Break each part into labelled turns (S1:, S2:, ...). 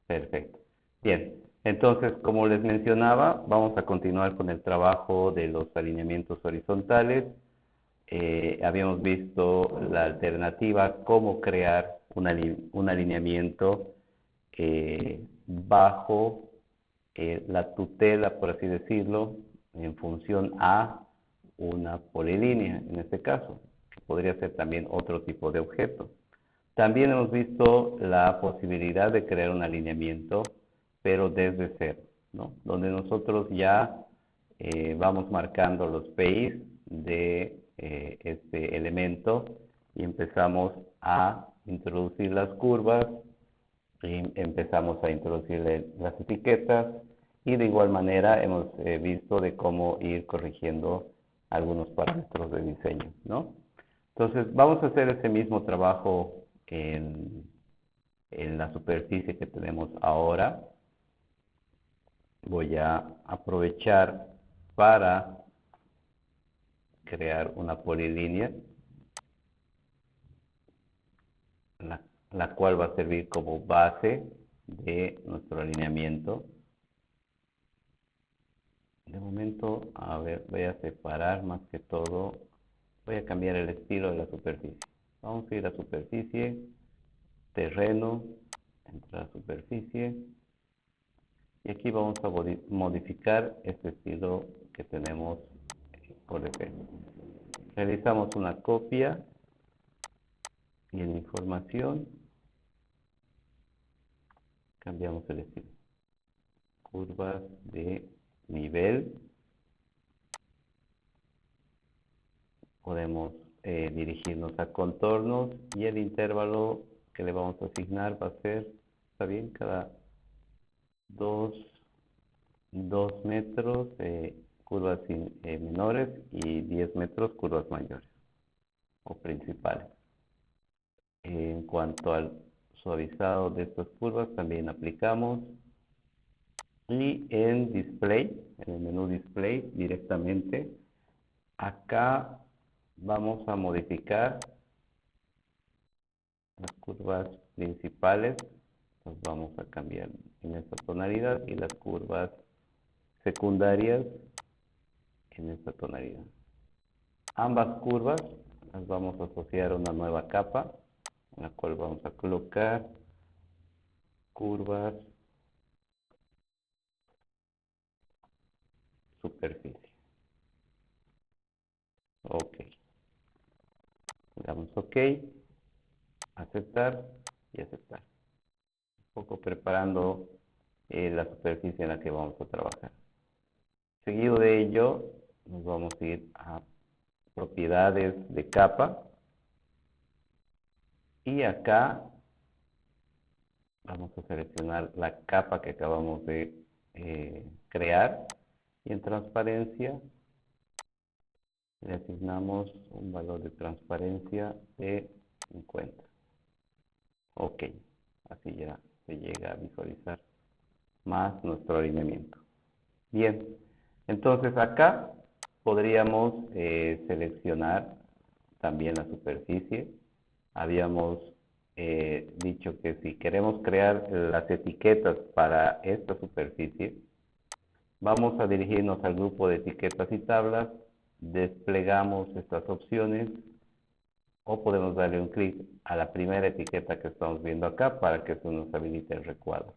S1: Perfecto. Bien, entonces, como les mencionaba, vamos a continuar con el trabajo de los alineamientos horizontales. Habíamos visto la alternativa, cómo crear un alineamiento bajo la tutela, por así decirlo, en función a una polilínea, en este caso, que podría ser también otro tipo de objeto. También hemos visto la posibilidad de crear un alineamiento, pero desde cero, ¿no? Donde nosotros ya vamos marcando los PIs de este elemento y empezamos a introducir las curvas y empezamos a introducirle las etiquetas y de igual manera hemos visto de cómo ir corrigiendo algunos parámetros de diseño, ¿no? Entonces vamos a hacer ese mismo trabajo en la superficie que tenemos ahora. Voy a aprovechar para crear una polilínea, la cual va a servir como base de nuestro alineamiento. De momento, a ver, voy a separar más que todo, voy a cambiar el estilo de la superficie. Vamos a ir a superficie, terreno, entrar a superficie, y aquí vamos a modificar este estilo que tenemos por defecto. Realizamos una copia y en información cambiamos el estilo. Curvas de nivel. Podemos dirigirnos a contornos y el intervalo que le vamos a asignar va a ser, está bien, cada 2 metros curvas menores y 10 metros curvas mayores o principales. En cuanto al suavizado de estas curvas, también aplicamos. Y en display, en el menú display directamente, acá vamos a modificar las curvas principales, las vamos a cambiar en esta tonalidad y las curvas secundarias en esta tonalidad. Ambas curvas las vamos a asociar a una nueva capa, en la cual vamos a colocar curvas superficie. Ok. Le damos OK, aceptar y aceptar. Un poco preparando la superficie en la que vamos a trabajar. Seguido de ello, nos vamos a ir a propiedades de capa. Y acá vamos a seleccionar la capa que acabamos de crear. Y en transparencia le asignamos un valor de transparencia de 50. Ok, así ya se llega a visualizar más nuestro alineamiento. Bien, entonces acá podríamos seleccionar también la superficie. Habíamos dicho que si queremos crear las etiquetas para esta superficie, vamos a dirigirnos al grupo de etiquetas y tablas, desplegamos estas opciones o podemos darle un clic a la primera etiqueta que estamos viendo acá para que eso nos habilite el recuadro.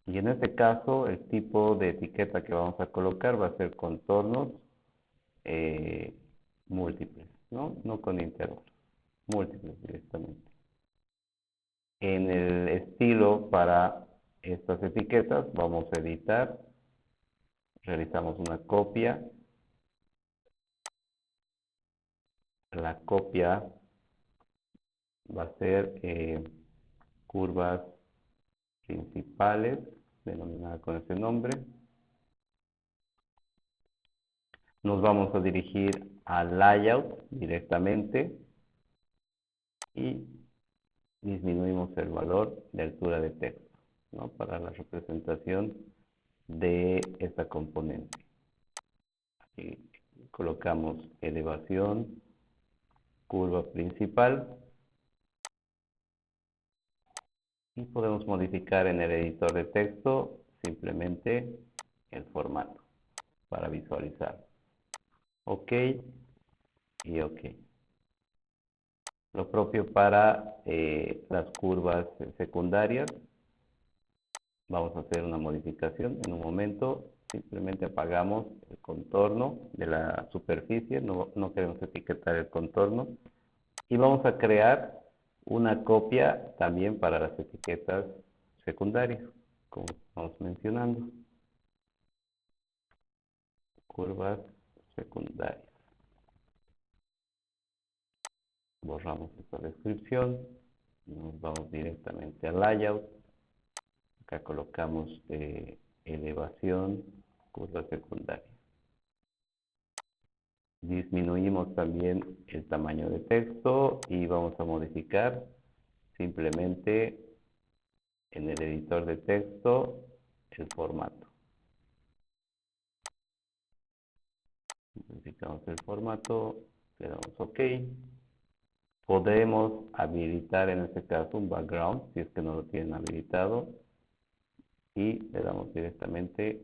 S1: Y en este caso, el tipo de etiqueta que vamos a colocar va a ser contornos múltiples, ¿no? No con intervalos, múltiples directamente. En el estilo para estas etiquetas vamos a editar, realizamos una copia. La copia va a ser curvas principales, denominada con ese nombre. Nos vamos a dirigir al layout directamente y disminuimos el valor de altura de texto, ¿no? Para la representación de esta componente. Aquí colocamos elevación, curva principal Y podemos modificar en el editor de texto simplemente el formato para visualizar. OK y OK. Lo propio para las curvas secundarias. Vamos a hacer una modificación en un momento. Simplemente apagamos el contorno de la superficie. No queremos etiquetar el contorno. Y vamos a crear una copia también para las etiquetas secundarias, como estamos mencionando. Curvas secundarias. Borramos esta descripción. Nos vamos directamente al layout. Acá colocamos elevación, curva secundaria. Disminuimos también el tamaño de texto y vamos a modificar simplemente en el editor de texto el formato. Modificamos el formato, le damos OK. Podemos habilitar en este caso un background si es que no lo tienen habilitado y le damos directamente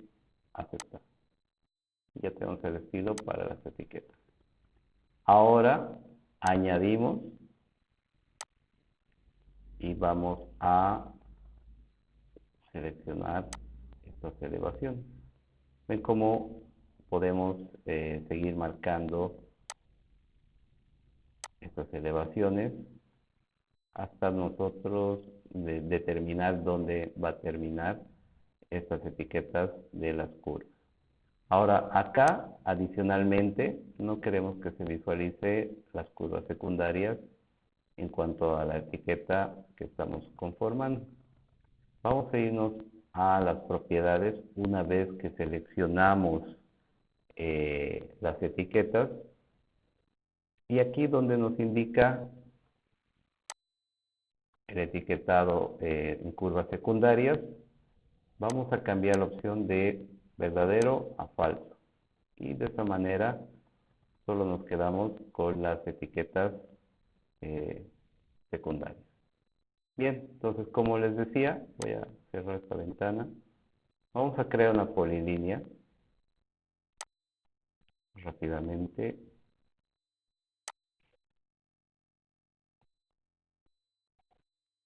S1: aceptar. Ya tenemos el estilo para las etiquetas. Ahora añadimos y vamos a seleccionar estas elevaciones. Ven cómo podemos seguir marcando estas elevaciones hasta nosotros determinar dónde va a terminar estas etiquetas de las curvas. Ahora acá, adicionalmente, no queremos que se visualice las curvas secundarias en cuanto a la etiqueta que estamos conformando. Vamos a irnos a las propiedades una vez que seleccionamos las etiquetas. Y aquí donde nos indica el etiquetado en curvas secundarias, vamos a cambiar la opción de verdadero a falso. Y de esta manera solo nos quedamos con las etiquetas secundarias. Bien, entonces como les decía, voy a cerrar esta ventana. Vamos a crear una polilínea rápidamente.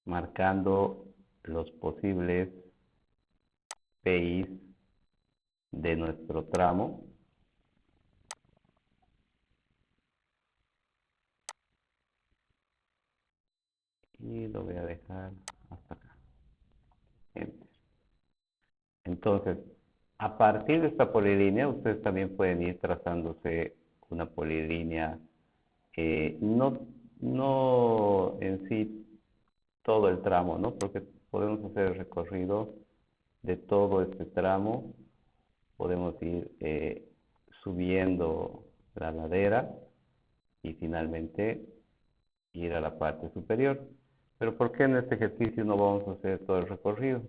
S1: Marcando los posibles PIs de nuestro tramo. Y lo voy a dejar hasta acá. Enter. Entonces, a partir de esta polilínea, ustedes también pueden ir trazándose una polilínea, no en sí todo el tramo, ¿no? Porque podemos hacer el recorrido de todo este tramo, podemos ir subiendo la ladera y finalmente ir a la parte superior. Pero ¿por qué en este ejercicio no vamos a hacer todo el recorrido?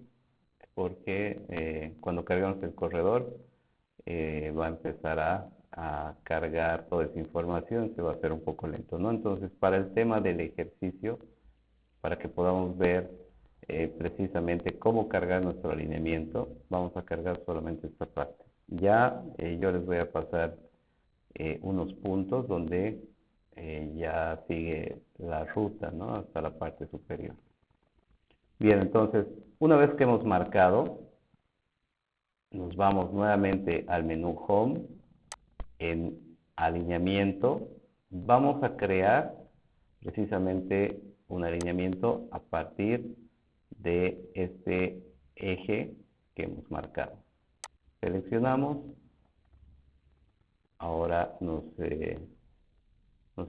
S1: Porque cuando cargamos el corredor va a empezar a cargar toda esa información, se va a hacer un poco lento, ¿no? Entonces, para el tema del ejercicio, para que podamos ver precisamente cómo cargar nuestro alineamiento, vamos a cargar solamente esta parte. Ya yo les voy a pasar unos puntos donde ya sigue la ruta, ¿no? Hasta la parte superior. Bien, entonces, una vez que hemos marcado, nos vamos nuevamente al menú Home, en alineamiento. Vamos a crear precisamente un alineamiento a partir de este eje que hemos marcado. Seleccionamos. Ahora nos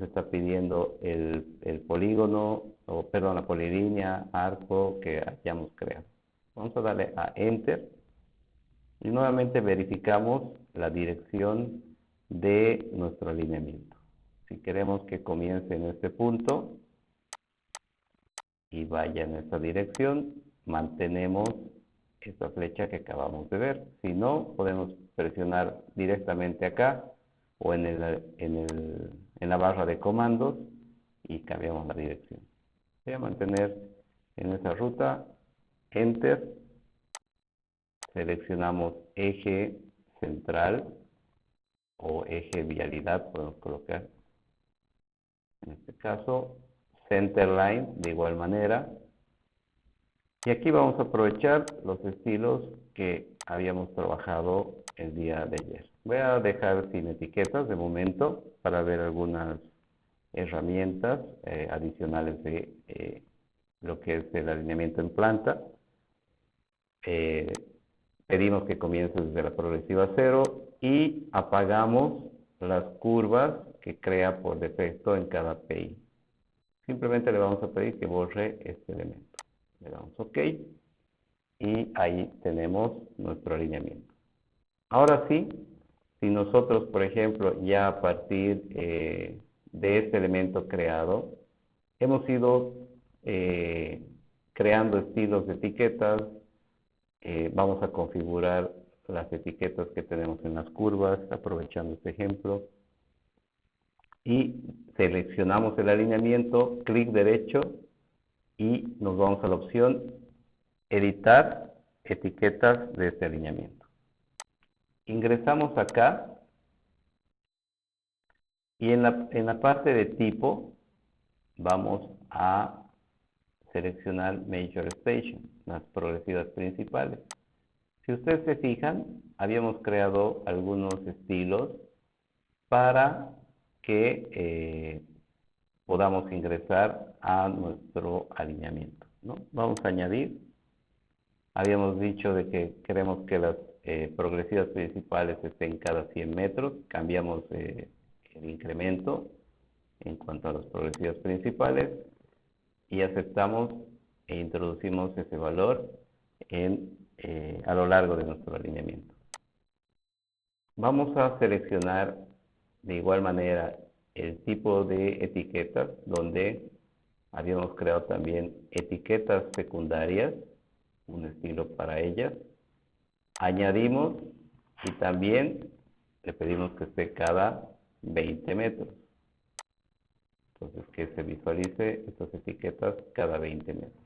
S1: está pidiendo el polígono, o perdón, la polilínea, arco que hayamos creado. Vamos a darle a Enter y nuevamente verificamos la dirección de nuestro alineamiento. Si queremos que comience en este punto y vaya en esta dirección, mantenemos esta flecha que acabamos de ver. Si no, podemos presionar directamente acá o en la barra de comandos y cambiamos la dirección. Voy a mantener en esa ruta Enter, seleccionamos eje central o eje vialidad, podemos colocar en este caso, centerline de igual manera. Y aquí vamos a aprovechar los estilos que habíamos trabajado el día de ayer. Voy a dejar sin etiquetas de momento para ver algunas herramientas adicionales de lo que es el alineamiento en planta. Pedimos que comience desde la progresiva 0 y apagamos las curvas que crea por defecto en cada PI. Simplemente le vamos a pedir que borre este elemento. Le damos OK y ahí tenemos nuestro alineamiento. Ahora sí, si nosotros, por ejemplo, ya a partir de este elemento creado, hemos ido creando estilos de etiquetas, vamos a configurar las etiquetas que tenemos en las curvas, aprovechando este ejemplo, y seleccionamos el alineamiento, clic derecho, y nos vamos a la opción editar etiquetas de este alineamiento. Ingresamos acá y en la parte de tipo vamos a seleccionar Major Station, las progresivas principales. Si ustedes se fijan, habíamos creado algunos estilos para que podamos ingresar a nuestro alineamiento, ¿no? Vamos a añadir. Habíamos dicho de que queremos que las progresivas principales estén cada 100 metros. Cambiamos el incremento en cuanto a las progresivas principales y aceptamos e introducimos ese valor a lo largo de nuestro alineamiento. Vamos a seleccionar de igual manera el tipo de etiquetas, donde habíamos creado también etiquetas secundarias, un estilo para ellas. Añadimos y también le pedimos que esté cada 20 metros. Entonces, que se visualice estas etiquetas cada 20 metros.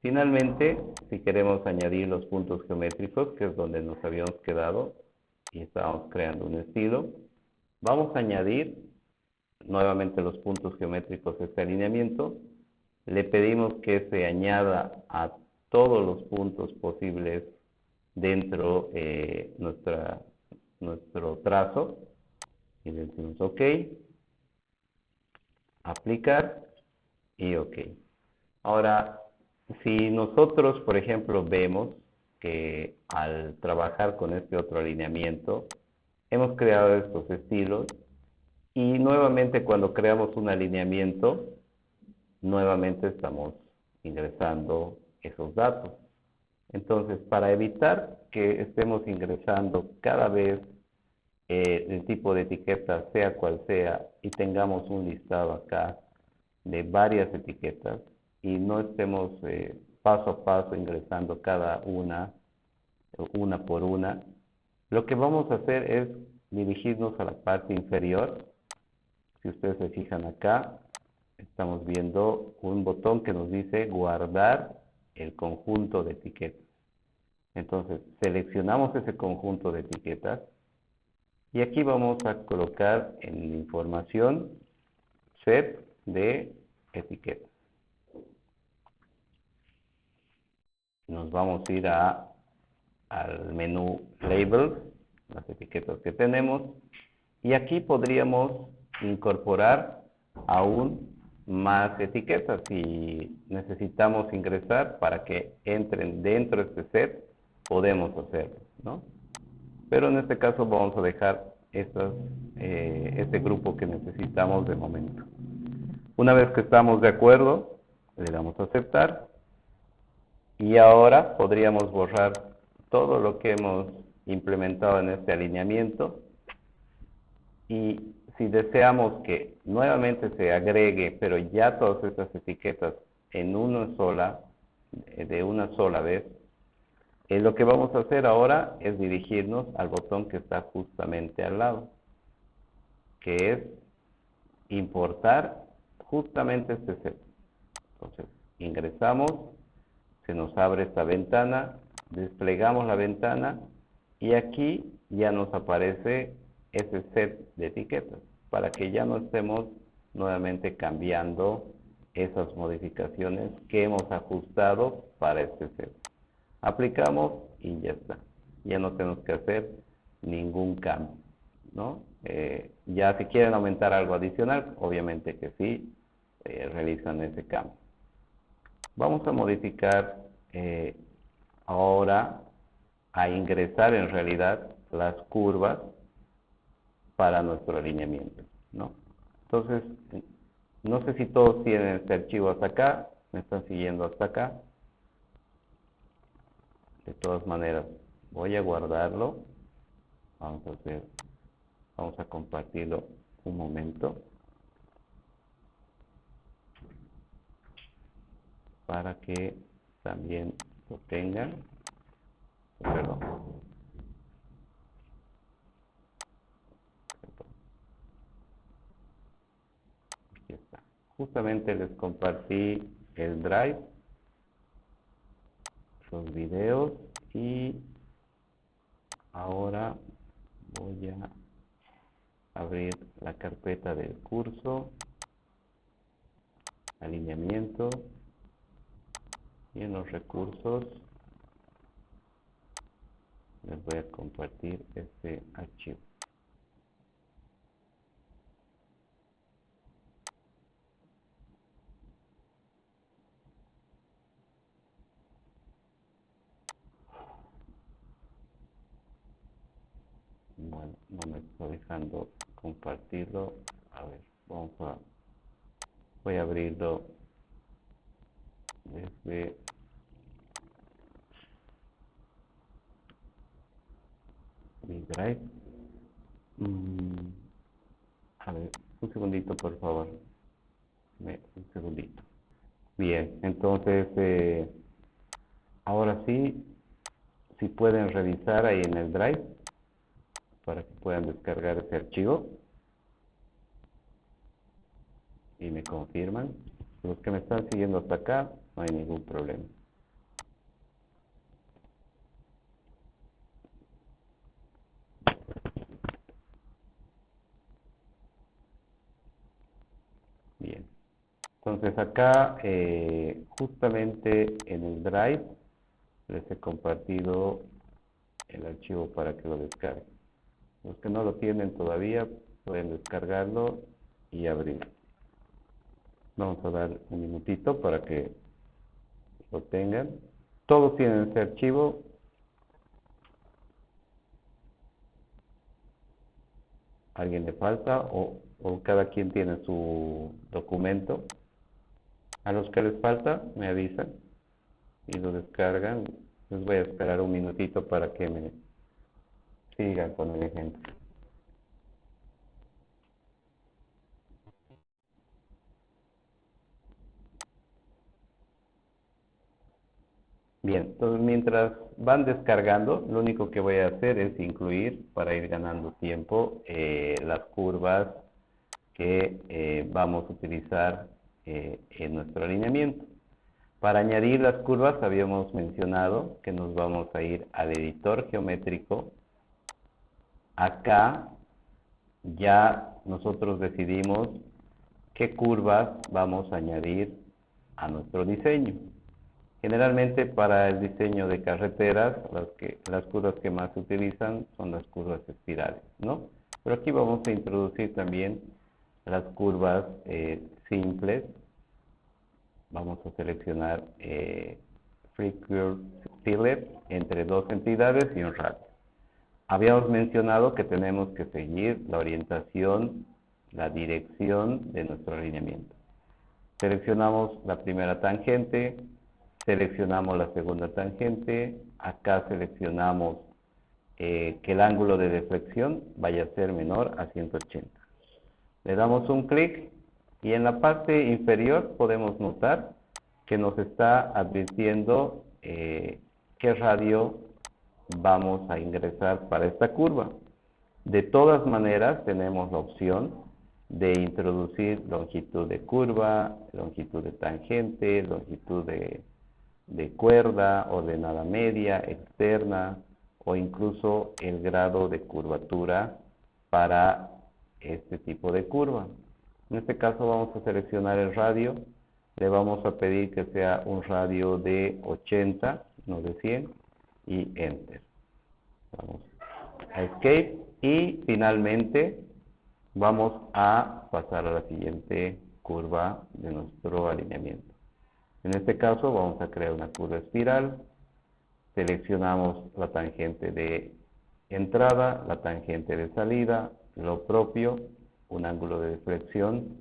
S1: Finalmente, si queremos añadir los puntos geométricos, que es donde nos habíamos quedado y estábamos creando un estilo, vamos a añadir nuevamente los puntos geométricos de este alineamiento. Le pedimos que se añada a todos los puntos posibles dentro de nuestro trazo. Y le decimos OK, aplicar y OK. Ahora, si nosotros, por ejemplo, vemos que al trabajar con este otro alineamiento, hemos creado estos estilos y nuevamente cuando creamos un alineamiento, nuevamente estamos ingresando esos datos. Entonces, para evitar que estemos ingresando cada vez el tipo de etiqueta, sea cual sea, y tengamos un listado acá de varias etiquetas y no estemos paso a paso ingresando cada una por una, lo que vamos a hacer es dirigirnos a la parte inferior. Si ustedes se fijan acá, estamos viendo un botón que nos dice guardar el conjunto de etiquetas. Entonces, seleccionamos ese conjunto de etiquetas y aquí vamos a colocar en información set de etiquetas. Nos vamos a ir al menú Labels, las etiquetas que tenemos, y aquí podríamos incorporar aún más etiquetas si necesitamos ingresar para que entren dentro de este set, podemos hacerlo, ¿no? Pero en este caso vamos a dejar este grupo que necesitamos de momento. Una vez que estamos de acuerdo, le damos a aceptar y ahora podríamos borrar todo lo que hemos implementado en este alineamiento y si deseamos que nuevamente se agregue, pero ya todas estas etiquetas en de una sola vez, lo que vamos a hacer ahora es dirigirnos al botón que está justamente al lado, que es importar justamente este set. Entonces, ingresamos se nos abre esta ventana, desplegamos la ventana y aquí ya nos aparece ese set de etiquetas para que ya no estemos nuevamente cambiando esas modificaciones que hemos ajustado para este set. Aplicamos y ya está. Ya no tenemos que hacer ningún cambio, ¿no? Ya si quieren aumentar algo adicional, obviamente que sí, realizan ese cambio. Vamos a modificar ahora, a ingresar en realidad las curvas para nuestro alineamiento, ¿no? Entonces, no sé si todos tienen este archivo hasta acá, me están siguiendo hasta acá. De todas maneras, voy a guardarlo. Vamos a compartirlo un momento para que también lo tengan. Perdón. Aquí está. Justamente les compartí el Drive, los videos, y ahora voy a abrir la carpeta del curso, alineamiento, y en los recursos les voy a compartir este archivo. Bueno, no me está dejando compartirlo. A ver, voy a abrirlo desde mi Drive. A ver, un segundito, por favor. Un segundito. Bien, entonces, ahora sí, si pueden revisar ahí en el Drive para que puedan descargar ese archivo y me confirman. Los que me están siguiendo hasta acá, no hay ningún problema. Bien, entonces acá justamente en el Drive les he compartido el archivo para que lo descarguen. Los que no lo tienen todavía pueden descargarlo y abrirlo. Vamos a dar un minutito para que lo tengan. Todos tienen este archivo. ¿Alguien le falta o cada quien tiene su documento? A los que les falta me avisan y lo descargan. Les voy a esperar un minutito para que me sigan con el ejemplo. Bien, entonces mientras van descargando, lo único que voy a hacer es incluir, para ir ganando tiempo, las curvas que vamos a utilizar en nuestro alineamiento. Para añadir las curvas habíamos mencionado que nos vamos a ir al editor geométrico. Acá ya nosotros decidimos qué curvas vamos a añadir a nuestro diseño. Generalmente para el diseño de carreteras, las curvas que más se utilizan son las curvas espirales, ¿no? Pero aquí vamos a introducir también las curvas simples. Vamos a seleccionar Free Curve Fillet entre dos entidades y un radio. Habíamos mencionado que tenemos que seguir la orientación, la dirección de nuestro alineamiento. Seleccionamos la primera tangente, seleccionamos la segunda tangente, acá seleccionamos que el ángulo de deflexión vaya a ser menor a 180. Le damos un clic y en la parte inferior podemos notar que nos está advirtiendo qué radio vamos a ingresar para esta curva. De todas maneras tenemos la opción de introducir longitud de curva, longitud de tangente, longitud de de cuerda, ordenada media, externa, o incluso el grado de curvatura para este tipo de curva. En este caso vamos a seleccionar el radio, le vamos a pedir que sea un radio de 80, no de 100, y Enter. Vamos a Escape y finalmente vamos a pasar a la siguiente curva de nuestro alineamiento. En este caso vamos a crear una curva espiral, seleccionamos la tangente de entrada, la tangente de salida, lo propio, un ángulo de deflexión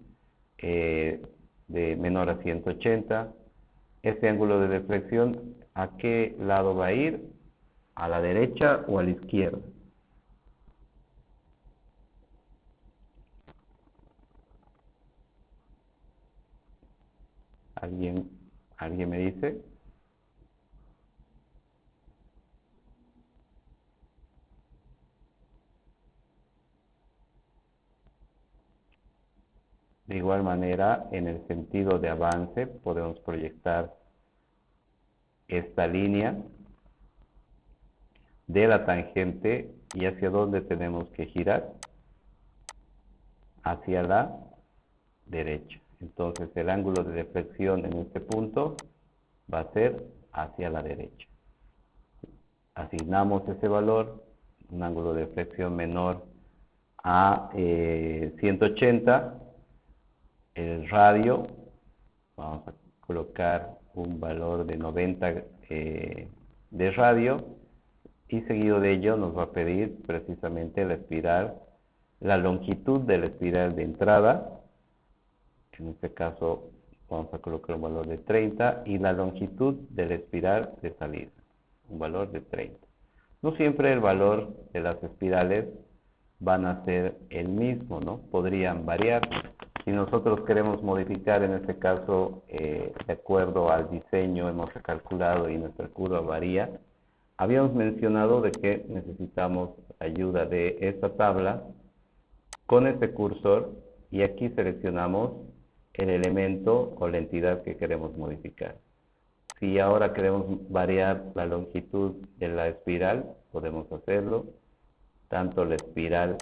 S1: de menor a 180. Este ángulo de deflexión, ¿a qué lado va a ir? ¿A la derecha o a la izquierda? ¿Alguien me dice? De igual manera, en el sentido de avance, podemos proyectar esta línea de la tangente y hacia dónde tenemos que girar, hacia la derecha. Entonces el ángulo de deflexión en este punto va a ser hacia la derecha. Asignamos ese valor, un ángulo de deflexión menor a 180, el radio, vamos a colocar un valor de 90 de radio, y seguido de ello nos va a pedir precisamente la espiral, la longitud de la espiral de entrada, en este caso vamos a colocar un valor de 30, y la longitud de la espiral de salida, un valor de 30. No siempre el valor de las espirales van a ser el mismo, ¿no? Podrían variar. Si nosotros queremos modificar en este caso, de acuerdo al diseño, hemos recalculado y nuestra curva varía, habíamos mencionado de que necesitamos ayuda de esta tabla con este cursor, y aquí seleccionamos el elemento o la entidad que queremos modificar. Si ahora queremos variar la longitud de la espiral, podemos hacerlo, tanto la espiral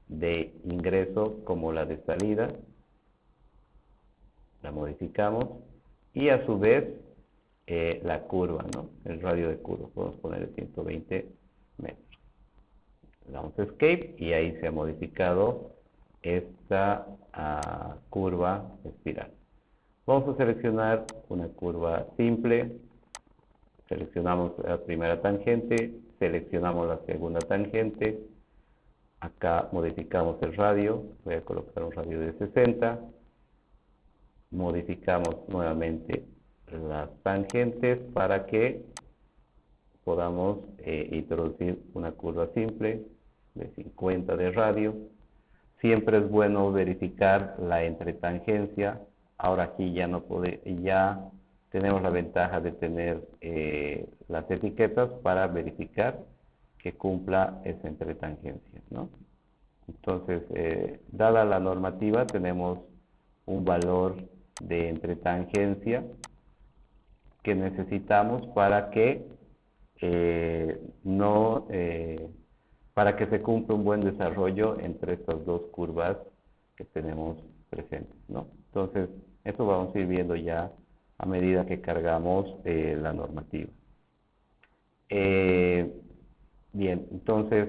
S1: de ingreso como la de salida, la modificamos, y a su vez la curva, ¿no? El radio de curva, podemos poner 120 metros. Le damos Escape y ahí se ha modificado esta curva espiral. Vamos a seleccionar una curva simple, seleccionamos la primera tangente, seleccionamos la segunda tangente, acá modificamos el radio, voy a colocar un radio de 60, modificamos nuevamente las tangentes para que podamos introducir una curva simple de 50 de radio. Siempre es bueno verificar la entretangencia. Ahora aquí ya ya tenemos la ventaja de tener las etiquetas para verificar que cumpla esa entretangencia, ¿no? Entonces, dada la normativa, tenemos un valor de entretangencia que necesitamos para que para que se cumpla un buen desarrollo entre estas dos curvas que tenemos presentes, ¿no? Entonces, eso vamos a ir viendo ya a medida que cargamos la normativa. Bien, entonces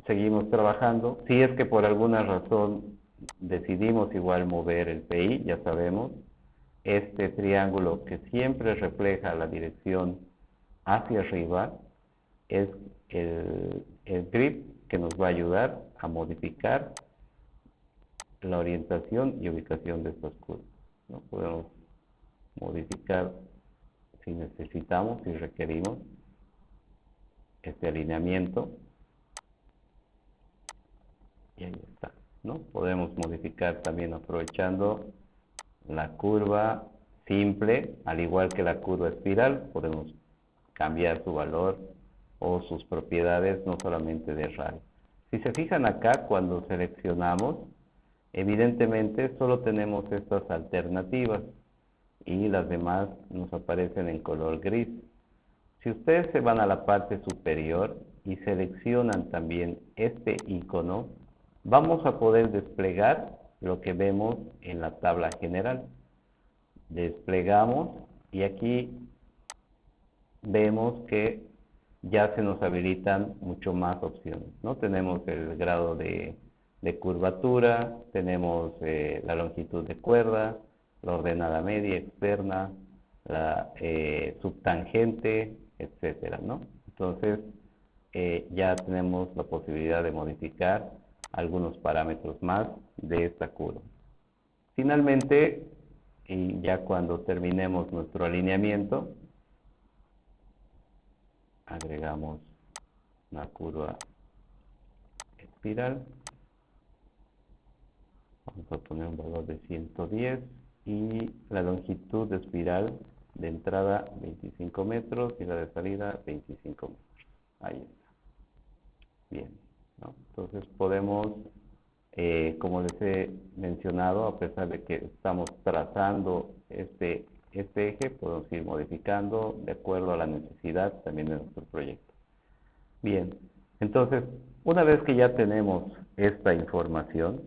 S1: seguimos trabajando. Si es que por alguna razón decidimos igual mover el PI, ya sabemos, este triángulo que siempre refleja la dirección hacia arriba es el grip que nos va a ayudar a modificar la orientación y ubicación de estas curvas, ¿no? Podemos modificar si necesitamos, si requerimos este alineamiento, y ahí está, ¿no? Podemos modificar también aprovechando la curva simple, al igual que la curva espiral, podemos cambiar su valor o sus propiedades, no solamente de radio. Si se fijan acá, cuando seleccionamos, evidentemente solo tenemos estas alternativas. y las demás nos aparecen en color gris. Si ustedes se van a la parte superior y seleccionan también este icono, vamos a poder desplegar lo que vemos en la tabla general. Desplegamos y aquí vemos que ya se nos habilitan mucho más opciones, ¿no? Tenemos el grado de curvatura, tenemos la longitud de cuerda, la ordenada media, externa, la subtangente, etcétera, ¿no? Entonces, ya tenemos la posibilidad de modificar algunos parámetros más de esta curva. Finalmente, y ya cuando terminemos nuestro alineamiento, agregamos una curva espiral. Vamos a poner un valor de 110 y la longitud de espiral de entrada 25 metros y la de salida 25 metros. Ahí está. Bien, ¿no? Entonces podemos, como les he mencionado, a pesar de que estamos trazando este eje, podemos ir modificando de acuerdo a la necesidad también de nuestro proyecto. Bien, entonces, una vez que ya tenemos esta información,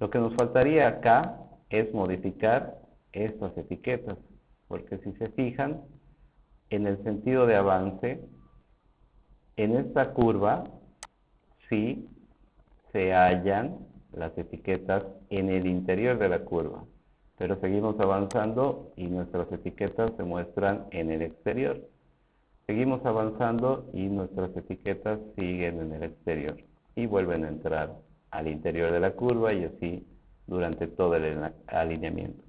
S1: lo que nos faltaría acá es modificar estas etiquetas, porque si se fijan, en el sentido de avance, en esta curva, sí se hallan las etiquetas en el interior de la curva, pero seguimos avanzando y nuestras etiquetas se muestran en el exterior. Seguimos avanzando y nuestras etiquetas siguen en el exterior y vuelven a entrar al interior de la curva y así durante todo el alineamiento.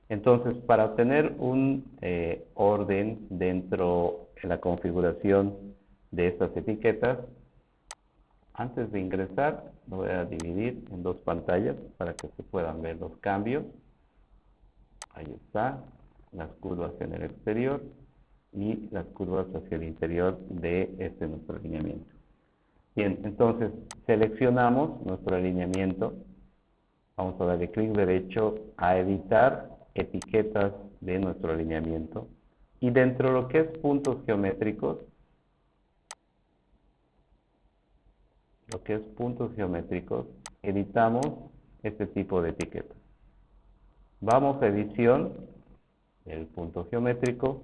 S1: Entonces, para tener un orden dentro de la configuración de estas etiquetas, antes de ingresar, lo voy a dividir en dos pantallas para que se puedan ver los cambios. Ahí está, las curvas en el exterior y las curvas hacia el interior de nuestro alineamiento. Bien, entonces seleccionamos nuestro alineamiento. Vamos a darle clic derecho a editar etiquetas de nuestro alineamiento. Y dentro de lo que es puntos geométricos, editamos este tipo de etiquetas. Vamos a edición del punto geométrico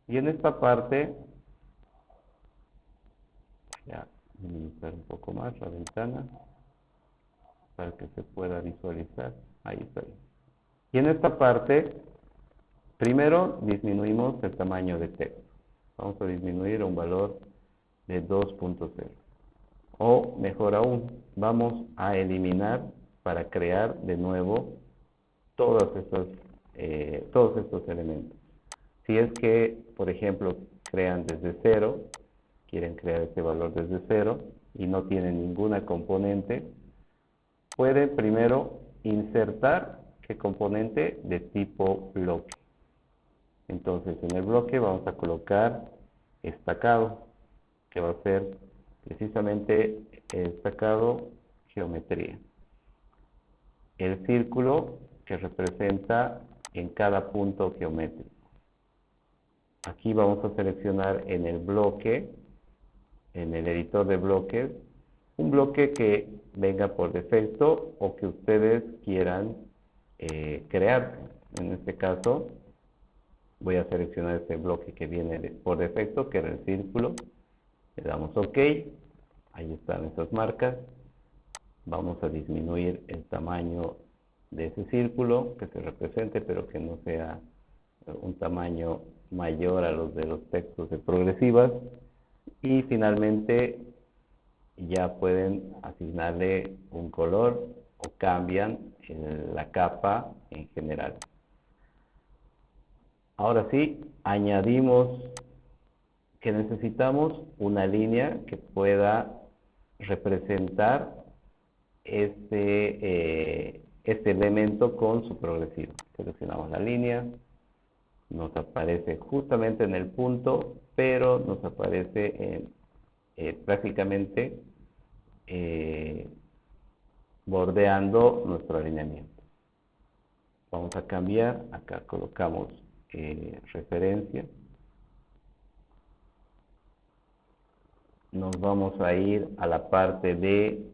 S1: y en esta parte, voy a minimizar un poco más la ventana para que se pueda visualizar. Ahí está. Y en esta parte, primero disminuimos el tamaño de texto. Vamos a disminuir a un valor de 2.0. O mejor aún, vamos a eliminar para crear de nuevo todos estos elementos. Si es que, por ejemplo, crean desde cero, quieren crear este valor desde cero y no tienen ninguna componente, pueden primero insertar qué componente de tipo bloque. Entonces, en el bloque vamos a colocar estacado, que va a ser precisamente estacado geometría. El círculo que representa en cada punto geométrico. Aquí vamos a seleccionar en el bloque, en el editor de bloques, un bloque que venga por defecto o que ustedes quieran crear. En este caso, voy a seleccionar este bloque que viene por defecto, que era el círculo. Le damos OK. Ahí están esas marcas. Vamos a disminuir el tamaño de ese círculo que se represente, pero que no sea un tamaño mayor a los de los textos de progresivas. Y finalmente ya pueden asignarle un color o cambian la capa en general. Ahora sí, añadimos que necesitamos una línea que pueda representar este elemento con su progresivo. Seleccionamos la línea, nos aparece justamente en el punto, pero nos aparece prácticamente bordeando nuestro alineamiento. Vamos a cambiar, acá colocamos referencia. Nos vamos a ir a la parte de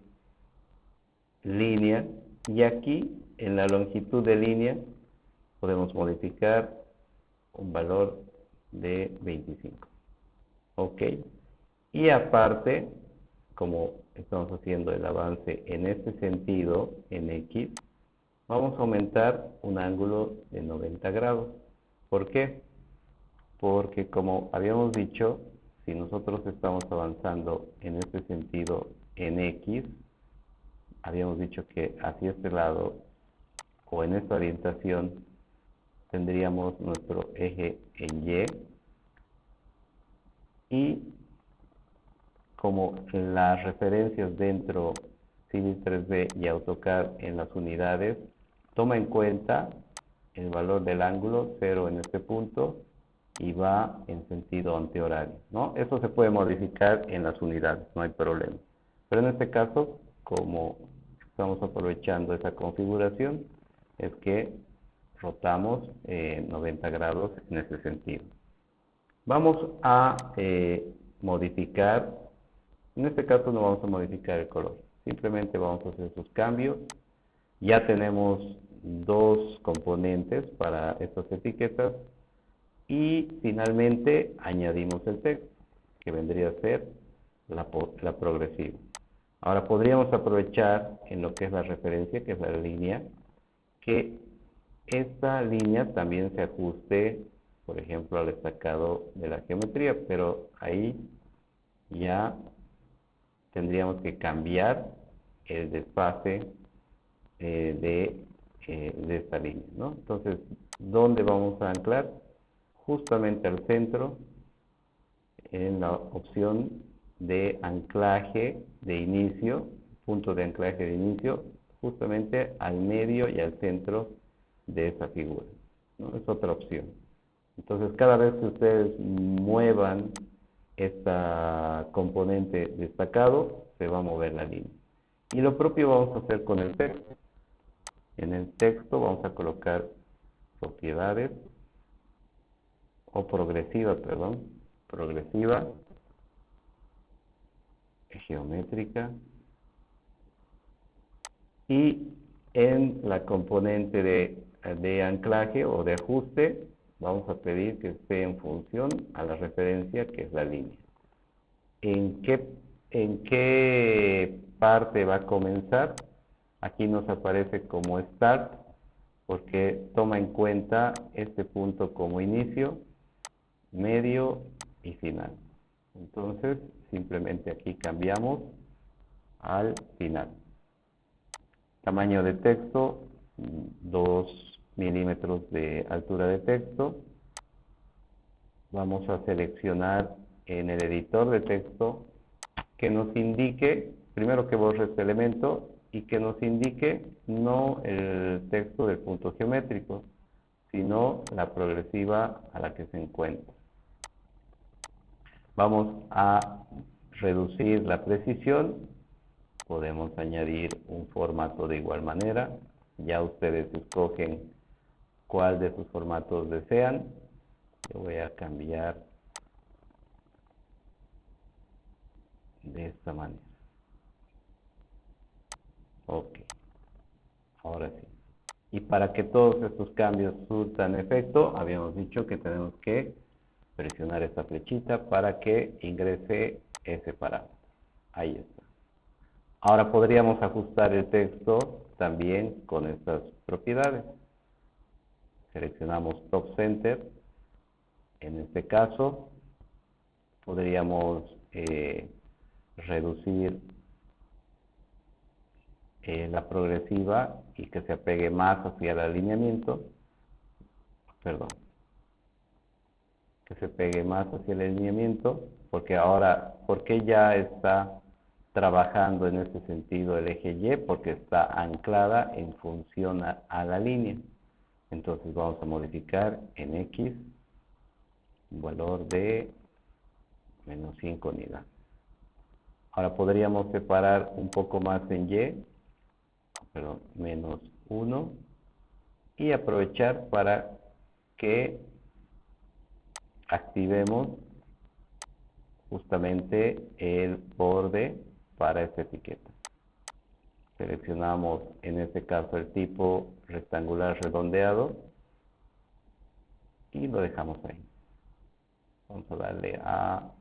S1: línea y aquí en la longitud de línea podemos modificar un valor de 25. Ok. Y aparte, como estamos haciendo el avance en este sentido, en X, vamos a aumentar un ángulo de 90 grados. ¿Por qué? Porque como habíamos dicho, si nosotros estamos avanzando en este sentido en X, habíamos dicho que hacia este lado o en esta orientación tendríamos nuestro eje en Y y como las referencias dentro Civil 3D y AutoCAD en las unidades toma en cuenta el valor del ángulo 0 en este punto y va en sentido antihorario, ¿no? Eso se puede modificar en las unidades, no hay problema. Pero en este caso, como estamos aprovechando esa configuración, es que rotamos 90 grados en ese sentido. Vamos a modificar, en este caso no vamos a modificar el color, simplemente vamos a hacer sus cambios. Ya tenemos dos componentes para estas etiquetas y finalmente añadimos el texto, que vendría a ser la progresiva. Ahora podríamos aprovechar en lo que es la referencia, que es la línea, que esta línea también se ajuste, por ejemplo, al destacado de la geometría, pero ahí ya tendríamos que cambiar el desfase de esta línea, ¿no? Entonces, ¿dónde vamos a anclar? Justamente al centro, en la opción de anclaje de inicio, punto de anclaje de inicio, justamente al medio y al centro de esa figura, ¿no? Es otra opción. Entonces, cada vez que ustedes muevan esta componente destacado, se va a mover la línea. Y lo propio vamos a hacer con el texto. En el texto vamos a colocar propiedades, o progresiva, perdón, progresiva, geométrica, y en la componente de anclaje o de ajuste vamos a pedir que esté en función a la referencia que es la línea. ¿En qué parte va a comenzar? Aquí nos aparece como start porque toma en cuenta este punto como inicio, medio y final. Entonces simplemente aquí cambiamos al final. Tamaño de texto, 2 milímetros de altura de texto. Vamos a seleccionar en el editor de texto que nos indique, primero que borre este elemento y que nos indique no el texto del punto geométrico, sino la progresiva a la que se encuentra. Vamos a reducir la precisión. Podemos añadir un formato de igual manera. Ya ustedes escogen cuál de sus formatos desean. Yo voy a cambiar de esta manera. Ok. Ahora sí. Y para que todos estos cambios surtan efecto, habíamos dicho que tenemos que presionar esta flechita para que ingrese ese parámetro. Ahí está. Ahora podríamos ajustar el texto también con estas propiedades. Seleccionamos Top Center. En este caso, podríamos reducir la progresiva y que se apegue más hacia el alineamiento. Perdón. Que se pegue más hacia el alineamiento, porque ahora, porque ya está trabajando en este sentido el eje Y, porque está anclada en función a la línea. Entonces vamos a modificar en X un valor de menos 5 unidades. Ahora podríamos separar un poco más en Y, perdón, menos 1, y aprovechar para que activemos justamente el borde para esta etiqueta. Seleccionamos en este caso el tipo rectangular redondeado y lo dejamos ahí. Vamos a darle a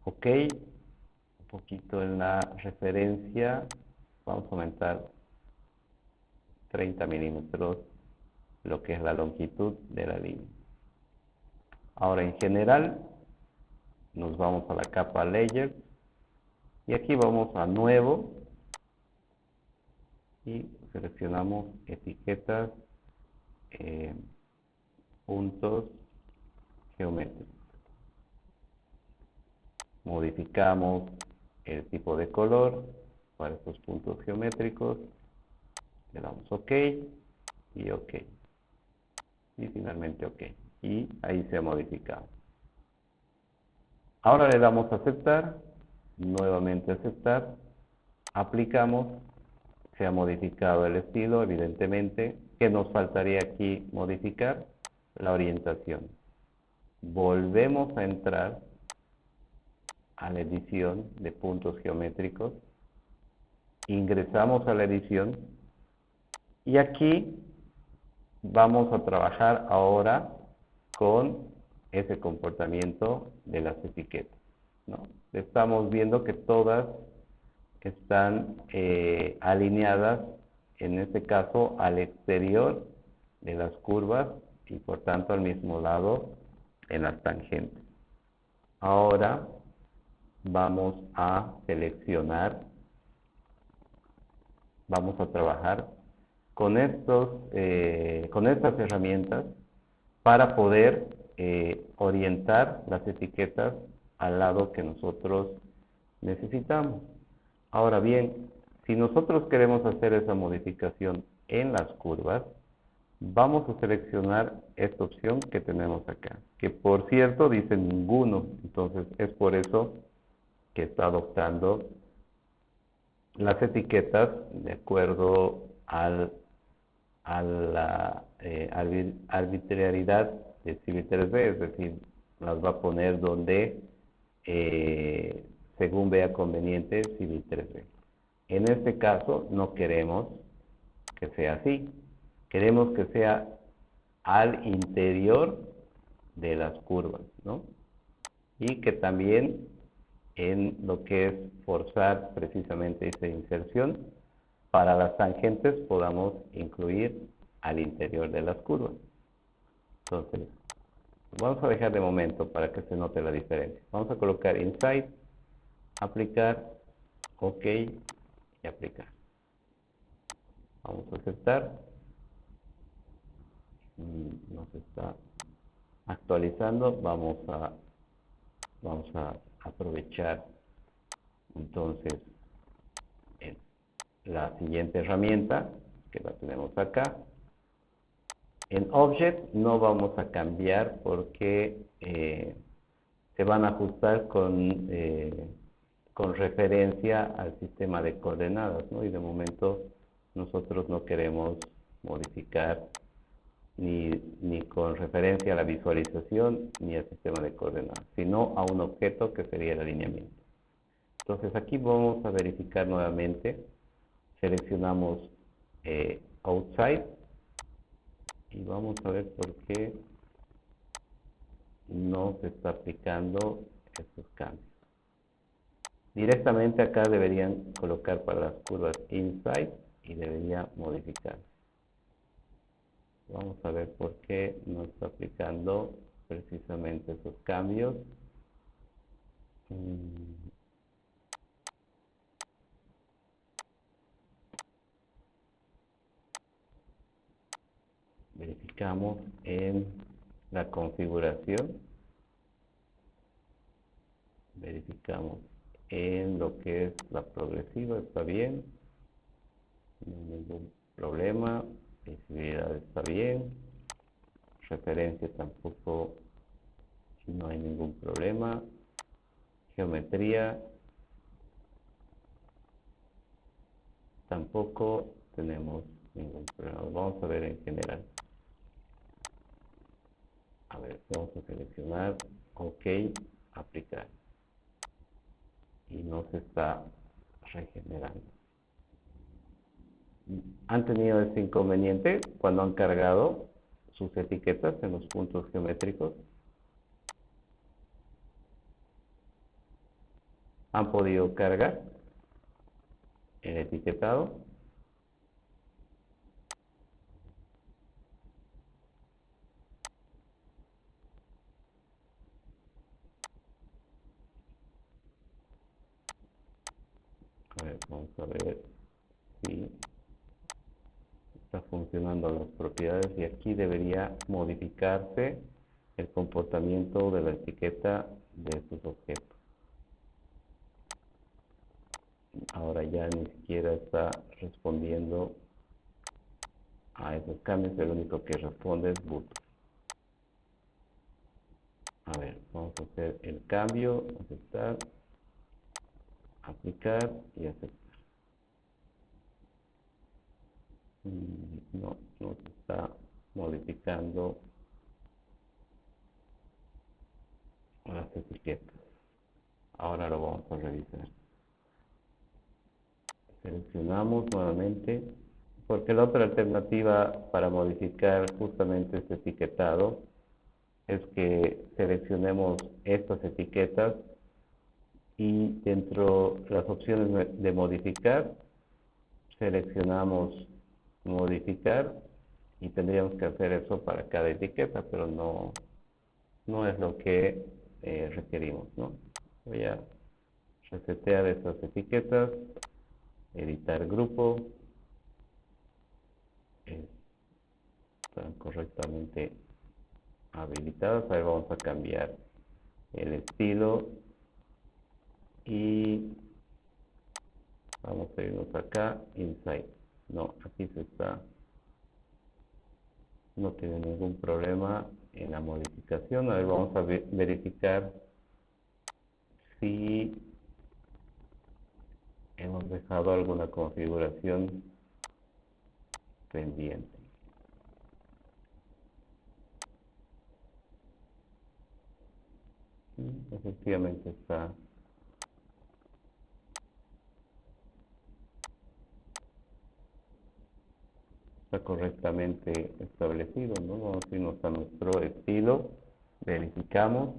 S1: OK, un poquito en la referencia, vamos a aumentar 30 milímetros lo que es la longitud de la línea. Ahora en general nos vamos a la capa Layer y aquí vamos a Nuevo y seleccionamos etiquetas, puntos geométricos. Modificamos el tipo de color para estos puntos geométricos, le damos OK y OK y finalmente OK y ahí se ha modificado. Ahora le damos a aceptar, nuevamente aceptar, aplicamos, se ha modificado el estilo evidentemente. ¿Qué nos faltaría aquí modificar? La orientación. Volvemos a entrar a la edición de puntos geométricos, ingresamos a la edición y aquí vamos a trabajar ahora con ese comportamiento de las etiquetas, ¿no? Estamos viendo que todas están alineadas, en este caso al exterior de las curvas y por tanto al mismo lado en las tangentes. Ahora vamos a seleccionar, vamos a trabajar con estas herramientas para poder orientar las etiquetas al lado que nosotros necesitamos. Ahora bien, si nosotros queremos hacer esa modificación en las curvas, vamos a seleccionar esta opción que tenemos acá, que por cierto dice ninguno, entonces es por eso que está adoptando las etiquetas de acuerdo a la arbitrariedad de Civil 3D, es decir, las va a poner donde según vea conveniente Civil 3D. En este caso no queremos que sea así, queremos que sea al interior de las curvas, ¿no? Y que también en lo que es forzar precisamente esa inserción, para las tangentes podamos incluir al interior de las curvas. Entonces, vamos a dejar de momento para que se note la diferencia. Vamos a colocar Inside, aplicar, OK y aplicar. Vamos a aceptar. Nos está actualizando. Vamos a aprovechar entonces la siguiente herramienta que la tenemos acá. En Object no vamos a cambiar porque se van a ajustar con referencia al sistema de coordenadas, ¿no? Y de momento nosotros no queremos modificar ni con referencia a la visualización ni al sistema de coordenadas, sino a un objeto que sería el alineamiento. Entonces aquí vamos a verificar nuevamente, seleccionamos Outside y vamos a ver por qué no se está aplicando estos cambios. Directamente acá deberían colocar para las curvas Inside y debería modificar. Vamos a ver por qué no está aplicando precisamente esos cambios. Verificamos en la configuración. Verificamos en lo que es la progresiva, está bien. No hay ningún problema. Visibilidad está bien. Referencia tampoco, no hay ningún problema. Geometría tampoco tenemos ningún problema. Vamos a ver en general. A ver, vamos a seleccionar OK, aplicar. Y no se está regenerando. ¿Han tenido este inconveniente cuando han cargado sus etiquetas en los puntos geométricos? ¿Han podido cargar el etiquetado? A ver, vamos a ver si está funcionando las propiedades y aquí debería modificarse el comportamiento de la etiqueta de sus objetos. Ahora ya ni siquiera está respondiendo a esos cambios, el único que responde es boot. A ver, vamos a hacer el cambio, aceptar, aplicar y aceptar. No, no se está modificando las etiquetas. Ahora lo vamos a revisar. Seleccionamos nuevamente, porque la otra alternativa para modificar justamente este etiquetado es que seleccionemos estas etiquetas y dentro de las opciones de modificar, seleccionamos modificar y tendríamos que hacer eso para cada etiqueta, pero no es lo que requerimos, ¿no? Voy a resetear estas etiquetas, editar grupo, están correctamente habilitadas. Ahora vamos a cambiar el estilo y vamos a irnos acá, Inside. No, aquí se está, no tiene ningún problema en la modificación. Ahora vamos a verificar si hemos dejado alguna configuración pendiente. Efectivamente está correctamente establecido, ¿no? Vamos a irnos a nuestro estilo, verificamos.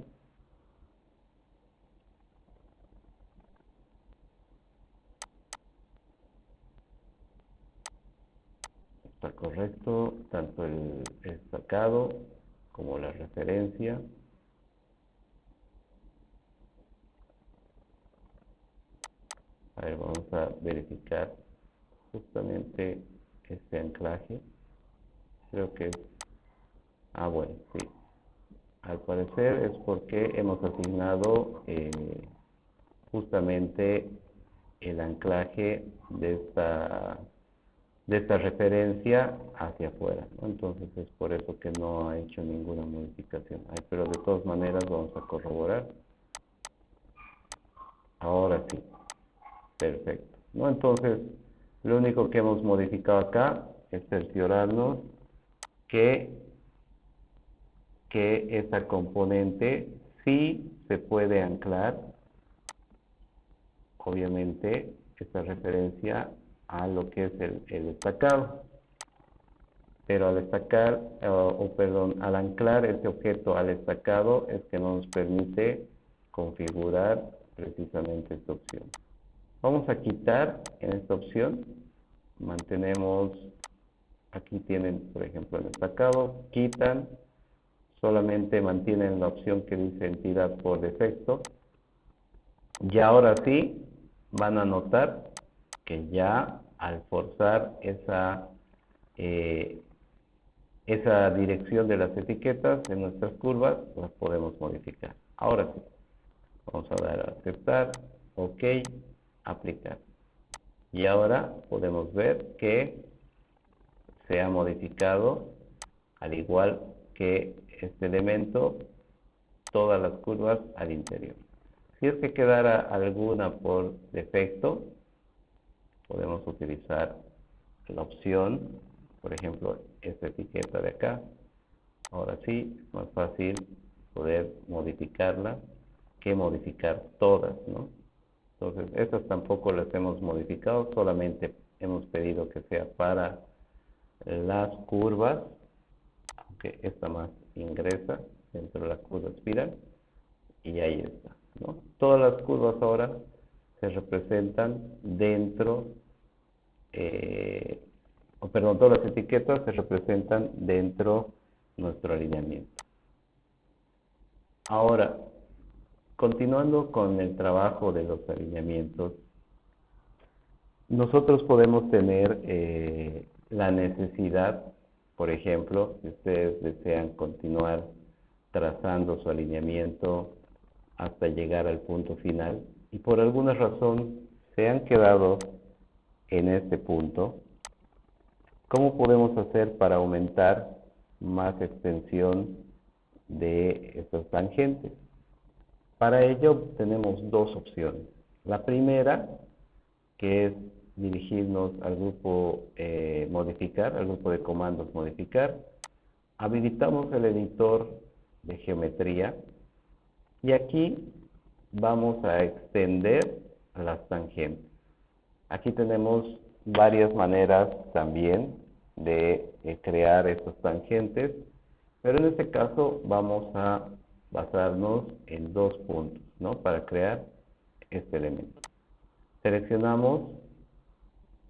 S1: Está correcto, tanto el destacado como la referencia. A ver, vamos a verificar justamente este anclaje. Creo que es... Ah, bueno, sí. Al parecer es porque hemos asignado justamente el anclaje de esta referencia hacia afuera, ¿no? Entonces es por eso que no ha hecho ninguna modificación. Ay, pero de todas maneras vamos a corroborar. Ahora sí. Perfecto, ¿no? Entonces, lo único que hemos modificado acá es cerciorarnos que esta componente sí se puede anclar, obviamente, esta referencia a lo que es el destacado. Pero al destacar, perdón, al anclar este objeto al destacado es que no nos permite configurar precisamente esta opción. Vamos a quitar en esta opción, mantenemos, aquí tienen por ejemplo el destacado, quitan, solamente mantienen la opción que dice entidad por defecto, y ahora sí van a notar que ya al forzar esa dirección de las etiquetas en nuestras curvas, las podemos modificar. Ahora sí, vamos a dar a aceptar, OK, aplicar. Y ahora podemos ver que se ha modificado, al igual que este elemento, todas las curvas al interior. Si es que quedara alguna por defecto, podemos utilizar la opción, por ejemplo, esta etiqueta de acá. Ahora sí, es más fácil poder modificarla que modificar todas, ¿no? Entonces, estas tampoco las hemos modificado, solamente hemos pedido que sea para las curvas, aunque esta más ingresa dentro de la curva espiral, y ahí está, ¿no? Todas las curvas ahora se representan dentro, perdón, todas las etiquetas se representan dentro de nuestro alineamiento. Ahora, continuando con el trabajo de los alineamientos, nosotros podemos tener la necesidad, por ejemplo, si ustedes desean continuar trazando su alineamiento hasta llegar al punto final y por alguna razón se han quedado en este punto, ¿cómo podemos hacer para aumentar más extensión de estas tangentes? Para ello tenemos dos opciones. La primera, que es dirigirnos al grupo modificar, al grupo de comandos modificar. Habilitamos el editor de geometría y aquí vamos a extender las tangentes. Aquí tenemos varias maneras también de crear estas tangentes, pero en este caso vamos a basarnos en dos puntos, ¿no? Para crear este elemento. Seleccionamos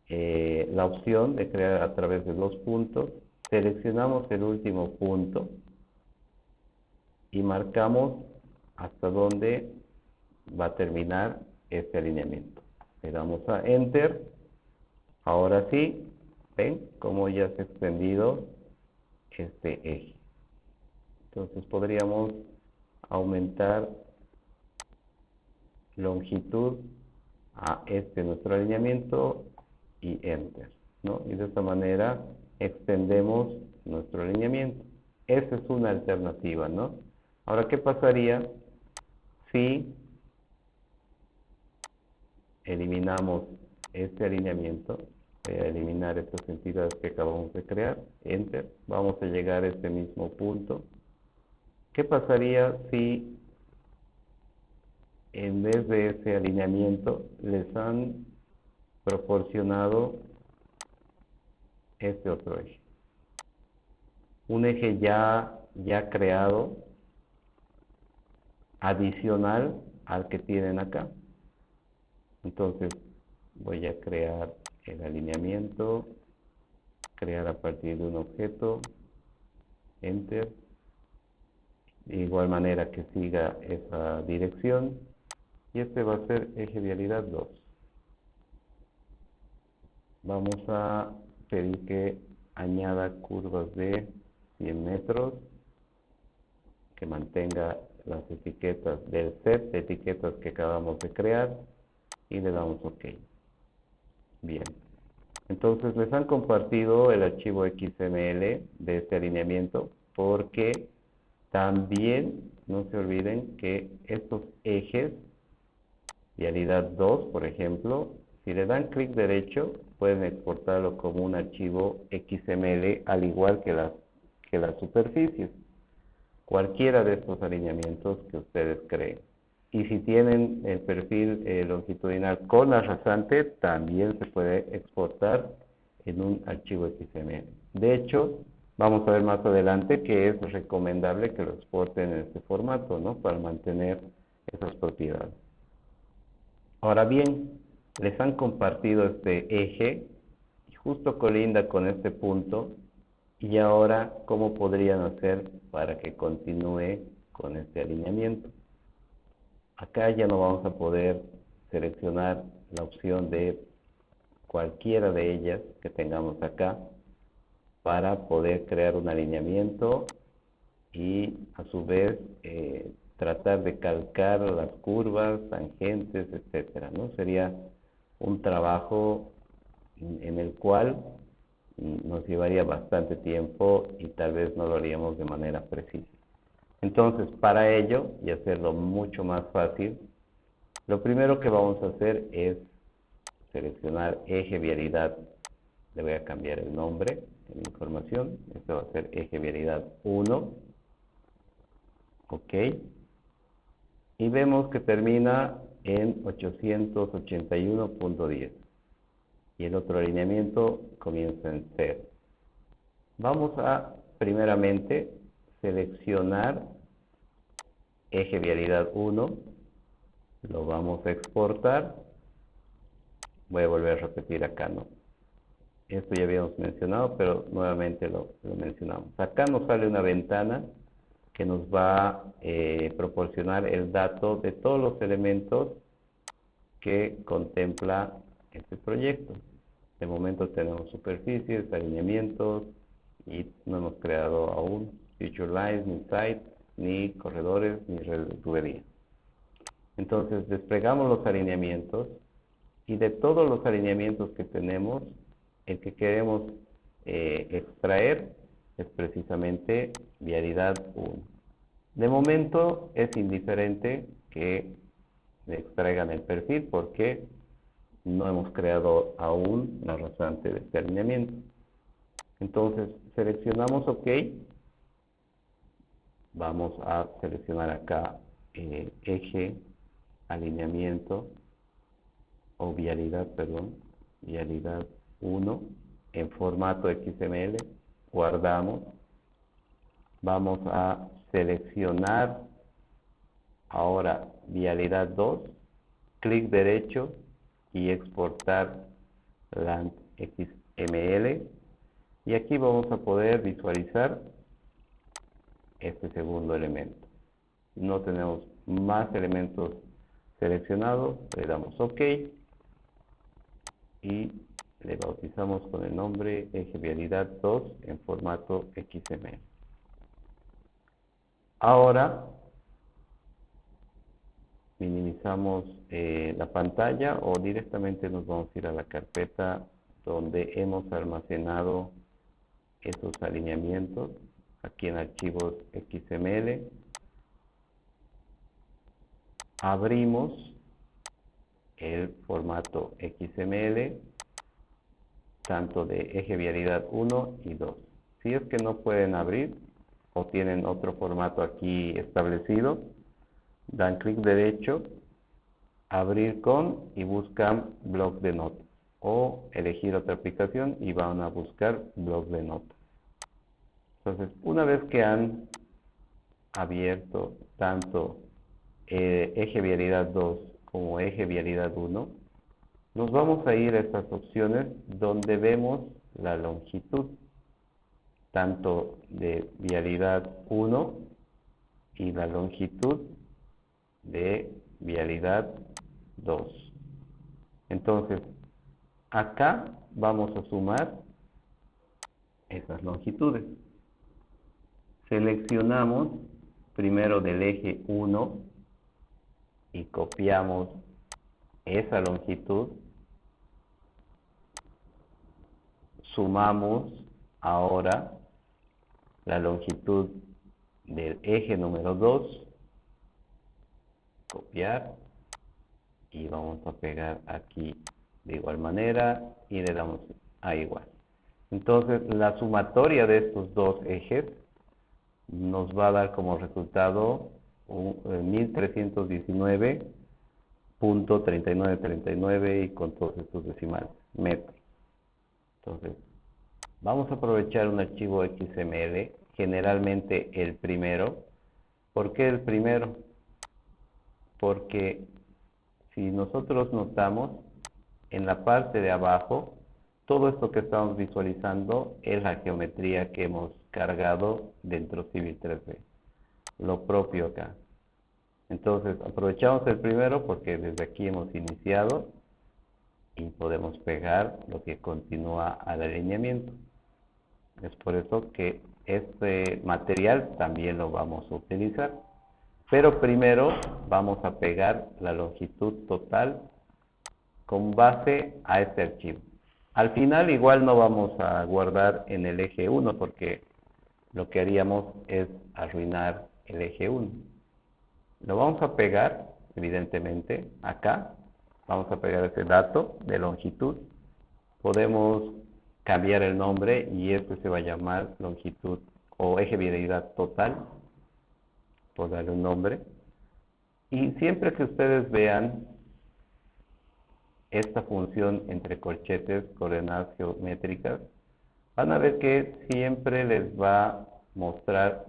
S1: la opción de crear a través de dos puntos, seleccionamos el último punto y marcamos hasta dónde va a terminar este alineamiento. Le damos a Enter. Ahora sí, ven cómo ya se ha extendido este eje. Entonces podríamos aumentar longitud a nuestro alineamiento y Enter, ¿no? Y de esta manera extendemos nuestro alineamiento. Esa es una alternativa, ¿no? Ahora, ¿qué pasaría si eliminamos este alineamiento? Voy a eliminar estas entidades que acabamos de crear, Enter. Vamos a llegar a este mismo punto. ¿Qué pasaría si en vez de ese alineamiento les han proporcionado este otro eje? Un eje ya creado, adicional al que tienen acá. Entonces voy a crear el alineamiento, crear a partir de un objeto, Enter. De igual manera que siga esa dirección. Y este va a ser eje vialidad 2. Vamos a pedir que añada curvas de 100 metros, que mantenga las etiquetas del set de etiquetas que acabamos de crear y le damos OK. Bien. Entonces les han compartido el archivo XML de este alineamiento porque también no se olviden que estos ejes, vialidad 2, por ejemplo, si le dan clic derecho, pueden exportarlo como un archivo XML, al igual que las superficies. Cualquiera de estos alineamientos que ustedes creen. Y si tienen el perfil longitudinal con la rasante, también se puede exportar en un archivo XML. De hecho, vamos a ver más adelante que es recomendable que lo exporten en este formato, ¿no? Para mantener esas propiedades. Ahora bien, les han compartido este eje y justo colinda con este punto. Y ahora, ¿cómo podrían hacer para que continúe con este alineamiento? Acá ya no vamos a poder seleccionar la opción de cualquiera de ellas que tengamos acá para poder crear un alineamiento y a su vez tratar de calcar las curvas, tangentes, etcétera, ¿no? Sería un trabajo en el cual nos llevaría bastante tiempo y tal vez no lo haríamos de manera precisa. Entonces, para ello, y hacerlo mucho más fácil, lo primero que vamos a hacer es seleccionar eje vialidad Le voy a cambiar el nombre en información. Esto va a ser eje vialidad 1. Ok. Y vemos que termina en 881.10. Y el otro alineamiento comienza en 0. Vamos a, primeramente, seleccionar eje vialidad 1. Lo vamos a exportar. Voy a volver a repetir acá, ¿no? Esto ya habíamos mencionado, pero nuevamente lo mencionamos. Acá nos sale una ventana que nos va a proporcionar el dato de todos los elementos que contempla este proyecto. De momento tenemos superficies, alineamientos y no hemos creado aún feature lines, ni sites, ni corredores, ni redes de tubería. Entonces desplegamos los alineamientos y de todos los alineamientos que tenemos, el que queremos extraer es precisamente vialidad 1. De momento es indiferente que le extraigan el perfil porque no hemos creado aún la rasante de este alineamiento. Entonces seleccionamos OK. Vamos a seleccionar acá eje, alineamiento o vialidad, perdón, vialidad 1 en formato XML. Guardamos. Vamos a seleccionar ahora vialidad 2, clic derecho y exportar LAND XML. Y aquí vamos a poder visualizar este segundo elemento. No tenemos más elementos seleccionados, le damos OK y le bautizamos con el nombre eje vialidad 2 en formato XML. Ahora minimizamos la pantalla o directamente nos vamos a ir a la carpeta donde hemos almacenado esos alineamientos, aquí en archivos XML. Abrimos el formato XML tanto de eje vialidad 1 y 2. Si es que no pueden abrir o tienen otro formato aquí establecido, dan clic derecho, abrir con y buscan bloc de notas o elegir otra aplicación y van a buscar bloc de notas. Entonces, una vez que han abierto tanto eje vialidad 2 como eje vialidad 1, nos vamos a ir a estas opciones donde vemos la longitud tanto de vialidad 1 y la longitud de vialidad 2. Entonces, acá vamos a sumar esas longitudes. Seleccionamos primero del eje 1 y copiamos esa longitud. Sumamos ahora la longitud del eje número 2. Copiar. Y vamos a pegar aquí de igual manera y le damos a igual. Entonces la sumatoria de estos dos ejes nos va a dar como resultado 1319.3939 y con todos estos decimales, metros. Entonces vamos a aprovechar un archivo XML, generalmente el primero. ¿Por qué el primero? Porque si nosotros notamos, en la parte de abajo, todo esto que estamos visualizando es la geometría que hemos cargado dentro Civil 3D. Lo propio acá. Entonces, aprovechamos el primero porque desde aquí hemos iniciado y podemos pegar lo que continúa al alineamiento. Es por eso que este material también lo vamos a utilizar. Pero primero vamos a pegar la longitud total con base a este archivo. Al final igual no vamos a guardar en el eje 1 porque lo que haríamos es arruinar el eje 1. Lo vamos a pegar, evidentemente, acá. Vamos a pegar ese dato de longitud. Podemos cambiar el nombre y este se va a llamar longitud o eje vialidad total, por darle un nombre. Y siempre que ustedes vean esta función entre corchetes, coordenadas geométricas, van a ver que siempre les va a mostrar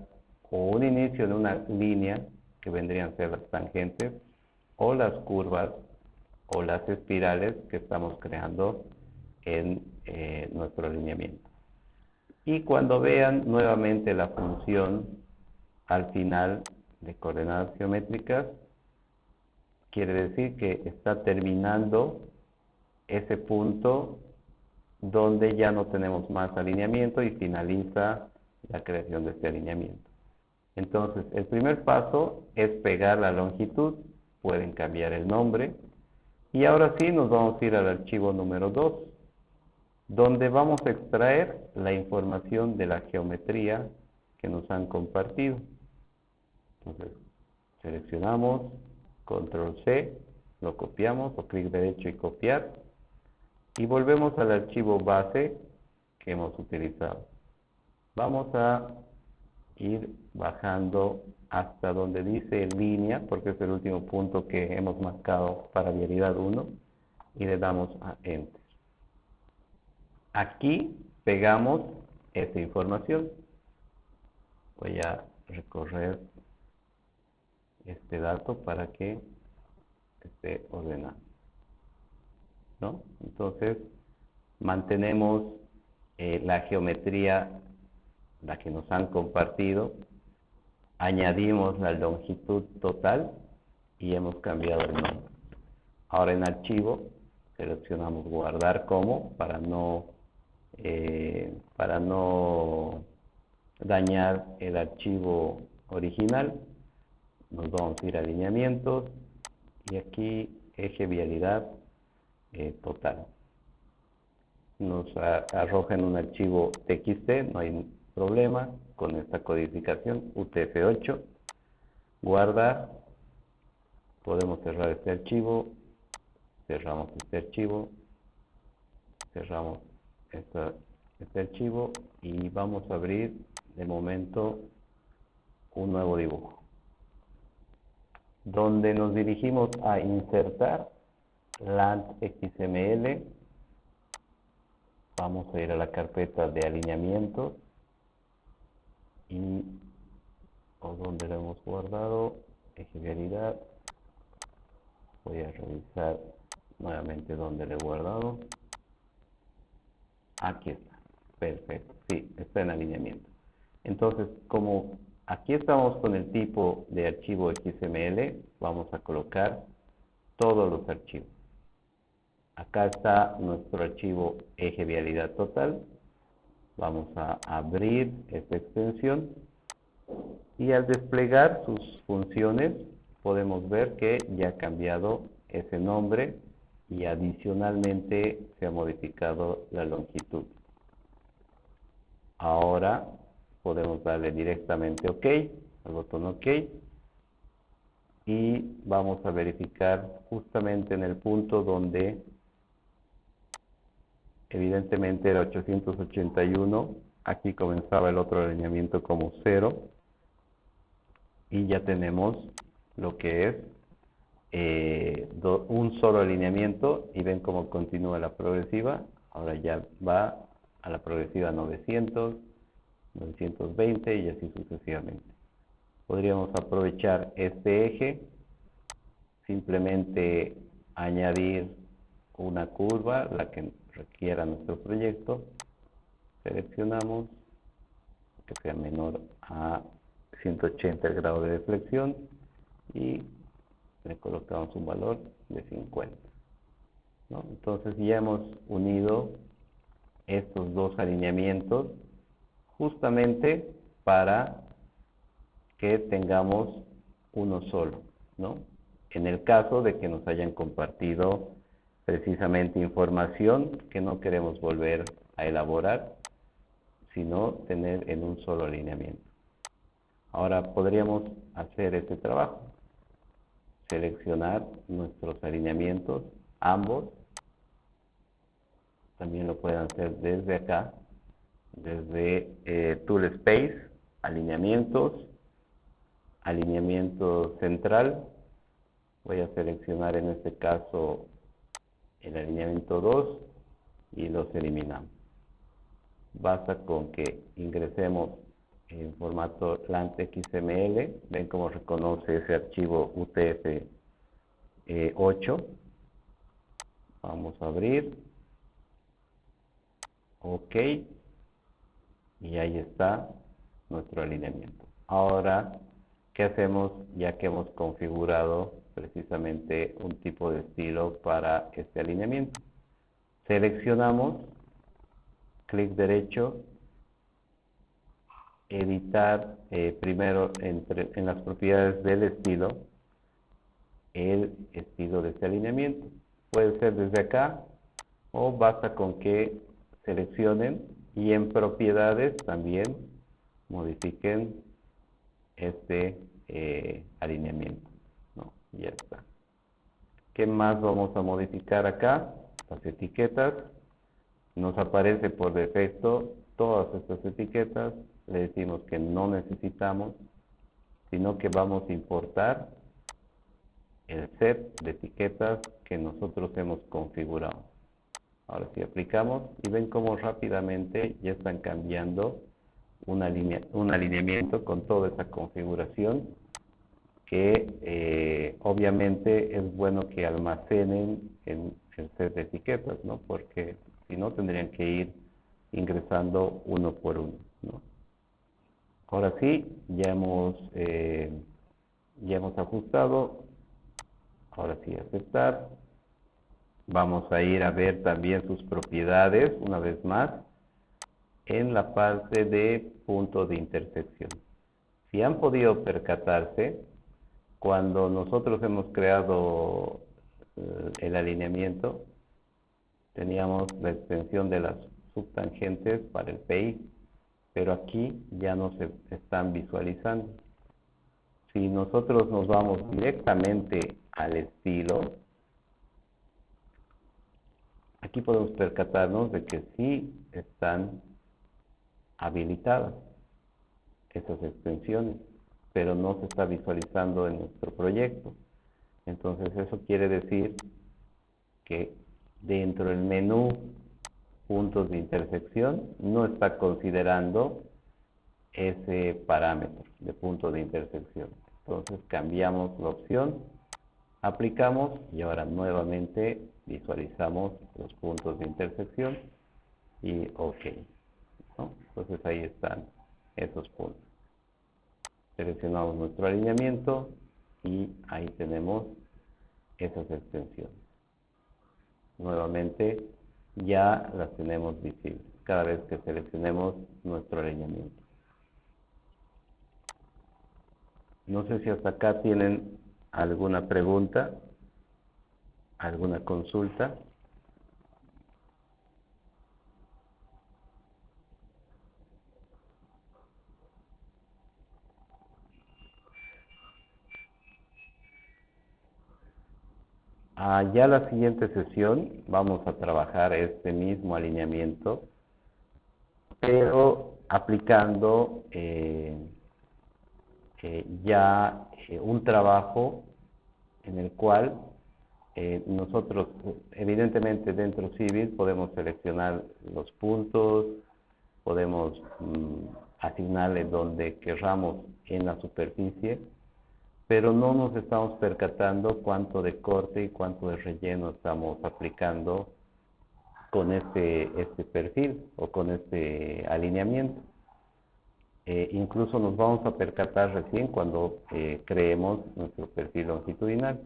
S1: o un inicio de una línea, que vendrían a ser las tangentes, o las curvas, o las espirales que estamos creando en nuestro alineamiento. Y cuando vean nuevamente la función al final de coordenadas geométricas, quiere decir que está terminando ese punto donde ya no tenemos más alineamiento y finaliza la creación de este alineamiento. Entonces, el primer paso es pegar la longitud, pueden cambiar el nombre, y ahora sí nos vamos a ir al archivo número 2, donde vamos a extraer la información de la geometría que nos han compartido. Entonces, seleccionamos, control C, lo copiamos, o clic derecho y copiar, y volvemos al archivo base que hemos utilizado. Vamos a ir bajando hasta donde dice línea, porque es el último punto que hemos marcado para vialidad 1, y le damos a Enter. Aquí pegamos esta información. Voy a recorrer este dato para que esté ordenado, ¿no? Entonces, mantenemos la geometría, la que nos han compartido, añadimos la longitud total y hemos cambiado el nombre. Ahora en archivo seleccionamos guardar como para no dañar el archivo original. Nos vamos a ir a alineamientos y aquí eje vialidad total. Nos arroja en un archivo TXT, no hay problema con esta codificación, UTF-8, guardar, podemos cerrar este archivo, cerramos este archivo, cerramos este archivo y vamos a abrir de momento un nuevo dibujo, donde nos dirigimos a insertar Land XML. Vamos a ir a la carpeta de alineamientos y donde lo hemos guardado, eje vialidad. Voy a revisar nuevamente donde lo he guardado. Aquí está, perfecto, sí, está en alineamiento. Entonces, como aquí estamos con el tipo de archivo XML, vamos a colocar todos los archivos. Acá está nuestro archivo eje vialidad total. Vamos a abrir esta extensión y al desplegar sus funciones podemos ver que ya ha cambiado ese nombre y adicionalmente se ha modificado la longitud. Ahora podemos darle directamente OK, al botón OK, y vamos a verificar justamente en el punto donde evidentemente era 881, aquí comenzaba el otro alineamiento como 0, y ya tenemos lo que es un solo alineamiento, y ven cómo continúa la progresiva. Ahora ya va a la progresiva 900, 920 y así sucesivamente. Podríamos aprovechar este eje, simplemente añadir una curva, la que requiera nuestro proyecto, seleccionamos que sea menor a 180 el grado de deflexión y le colocamos un valor de 50, ¿no? Entonces ya hemos unido estos dos alineamientos justamente para que tengamos uno solo, ¿no? En el caso de que nos hayan compartido precisamente información que no queremos volver a elaborar, sino tener en un solo alineamiento. Ahora podríamos hacer este trabajo, seleccionar nuestros alineamientos, ambos, También lo pueden hacer desde acá, desde Tool Space, alineamiento central. Voy a seleccionar en este caso el alineamiento 2 y los eliminamos. Basta con que ingresemos en formato LANT XML. Ven cómo reconoce ese archivo UTF-8. Vamos a abrir. OK. Y ahí está nuestro alineamiento. Ahora, ¿qué hacemos ya que hemos configurado precisamente un tipo de estilo para este alineamiento? Seleccionamos, clic derecho, editar primero en las propiedades del estilo, el estilo de este alineamiento. Puede ser desde acá o basta con que seleccionen y en propiedades también modifiquen este alineamiento, ¿no? Ya está. ¿Qué más vamos a modificar acá? Las etiquetas. Nos aparece por defecto todas estas etiquetas. Le decimos que no necesitamos, sino que vamos a importar el set de etiquetas que nosotros hemos configurado. Ahora sí aplicamos y ven cómo rápidamente ya están cambiando un alineamiento con toda esa configuración que obviamente es bueno que almacenen en el set de etiquetas, ¿no? Porque si no tendrían que ir ingresando uno por uno, ¿no? Ahora sí, ya hemos ajustado. Ahora sí, aceptar. Vamos a ir a ver también sus propiedades una vez más en la parte de punto de intersección. Si han podido percatarse, cuando nosotros hemos creado el alineamiento, teníamos la extensión de las subtangentes para el PI, pero aquí ya no se están visualizando. Si nosotros nos vamos directamente al estilo, aquí podemos percatarnos de que sí están habilitadas esas extensiones, pero no se está visualizando en nuestro proyecto. Entonces eso quiere decir que dentro del menú puntos de intersección no está considerando ese parámetro de punto de intersección. Entonces cambiamos la opción, aplicamos y ahora nuevamente visualizamos los puntos de intersección y OK, ¿no? Entonces ahí están esos puntos. Seleccionamos nuestro alineamiento y ahí tenemos esas extensiones. Nuevamente ya las tenemos visibles cada vez que seleccionemos nuestro alineamiento. No sé si hasta acá tienen alguna pregunta, alguna consulta. Ya la siguiente sesión vamos a trabajar este mismo alineamiento, pero aplicando un trabajo en el cual nosotros, evidentemente dentro Civil, podemos seleccionar los puntos, podemos asignarle donde querramos en la superficie, pero no nos estamos percatando cuánto de corte y cuánto de relleno estamos aplicando con este perfil o con este alineamiento. Incluso nos vamos a percatar recién cuando creemos nuestro perfil longitudinal.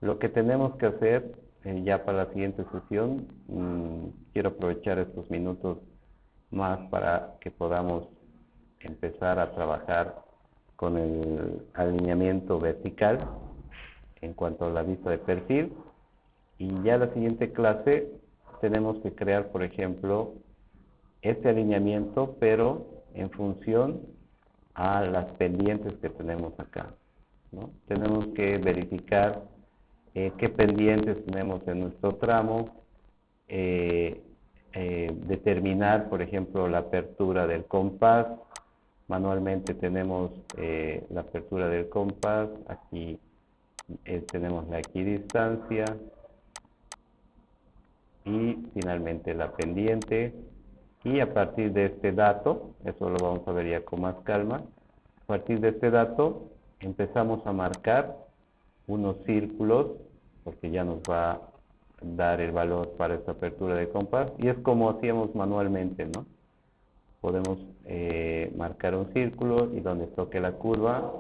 S1: Lo que tenemos que hacer ya para la siguiente sesión, quiero aprovechar estos minutos más para que podamos empezar a trabajar con el alineamiento vertical en cuanto a la vista de perfil, y ya la siguiente clase tenemos que crear, por ejemplo, este alineamiento, pero en función a las pendientes que tenemos acá, ¿no? Tenemos que verificar qué pendientes tenemos en nuestro tramo, determinar, por ejemplo, la apertura del compás. Manualmente tenemos la apertura del compás, aquí tenemos la equidistancia y finalmente la pendiente. Y a partir de este dato, eso lo vamos a ver ya con más calma, a partir de este dato empezamos a marcar unos círculos, porque ya nos va a dar el valor para esta apertura de compás, y es como hacíamos manualmente, ¿no? Podemos marcar un círculo y donde toque la curva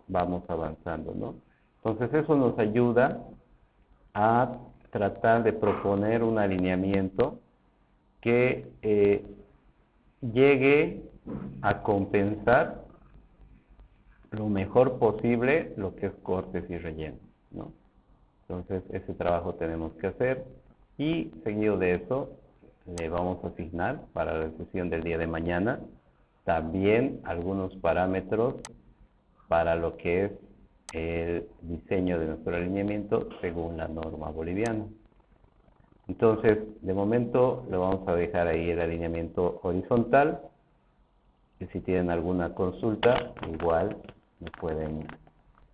S1: vamos avanzando, ¿no? Entonces eso nos ayuda a tratar de proponer un alineamiento que llegue a compensar lo mejor posible lo que es cortes y relleno, ¿no? Entonces ese trabajo tenemos que hacer y seguido de eso le vamos a asignar para la sesión del día de mañana también algunos parámetros para lo que es el diseño de nuestro alineamiento según la norma boliviana. Entonces, de momento le vamos a dejar ahí el alineamiento horizontal, y si tienen alguna consulta, igual me pueden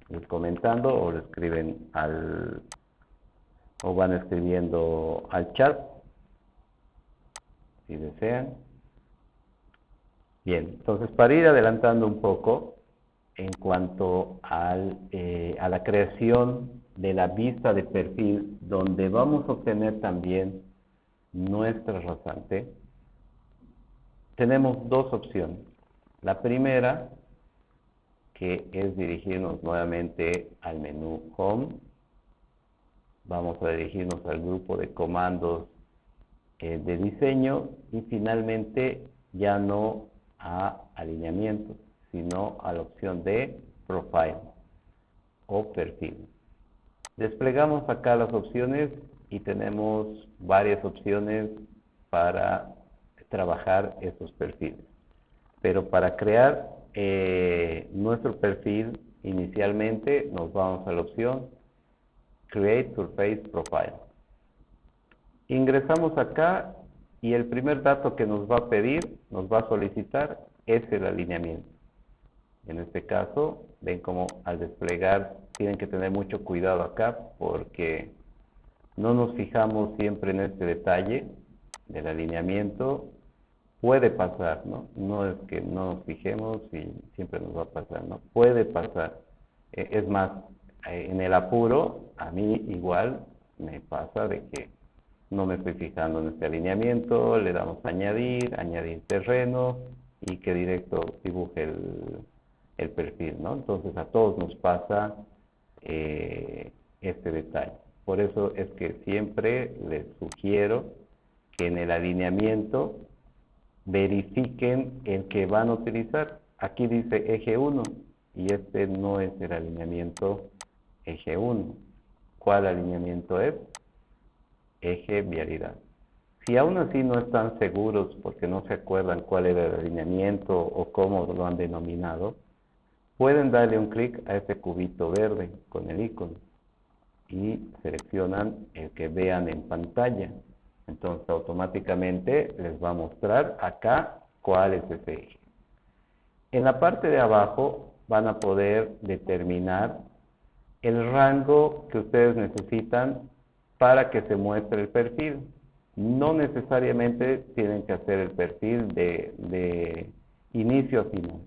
S1: ir comentando o lo escriben o van escribiendo al chat, si desean. Bien, entonces para ir adelantando un poco en cuanto a la creación de la vista de perfil, donde vamos a obtener también nuestra rasante, tenemos dos opciones. La primera, que es dirigirnos nuevamente al menú Home. Vamos a dirigirnos al grupo de comandos de diseño y finalmente ya no a alineamiento, sino a la opción de Profile o perfil. Desplegamos acá las opciones y tenemos varias opciones para trabajar estos perfiles. Pero para crear nuestro perfil, inicialmente nos vamos a la opción Create Surface Profile. Ingresamos acá y el primer dato que nos va a pedir, nos va a solicitar, es el alineamiento. En este caso, ven como al desplegar tienen que tener mucho cuidado acá porque no nos fijamos siempre en este detalle del alineamiento. Puede pasar, ¿no? No es que no nos fijemos y siempre nos va a pasar, ¿no? Puede pasar. Es más, en el apuro, a mí igual me pasa de que no me estoy fijando en este alineamiento, le damos a añadir terreno y que directo dibuje el perfil, ¿no? Entonces a todos nos pasa este detalle. Por eso es que siempre les sugiero que en el alineamiento verifiquen el que van a utilizar. Aquí dice eje 1 y este no es el alineamiento eje 1. ¿Cuál alineamiento es? Eje vialidad. Si aún así no están seguros porque no se acuerdan cuál era el alineamiento o cómo lo han denominado, pueden darle un clic a este cubito verde con el icono y seleccionan el que vean en pantalla. Entonces automáticamente les va a mostrar acá cuál es ese eje. En la parte de abajo van a poder determinar el rango que ustedes necesitan para que se muestre el perfil. No necesariamente tienen que hacer el perfil de inicio a final.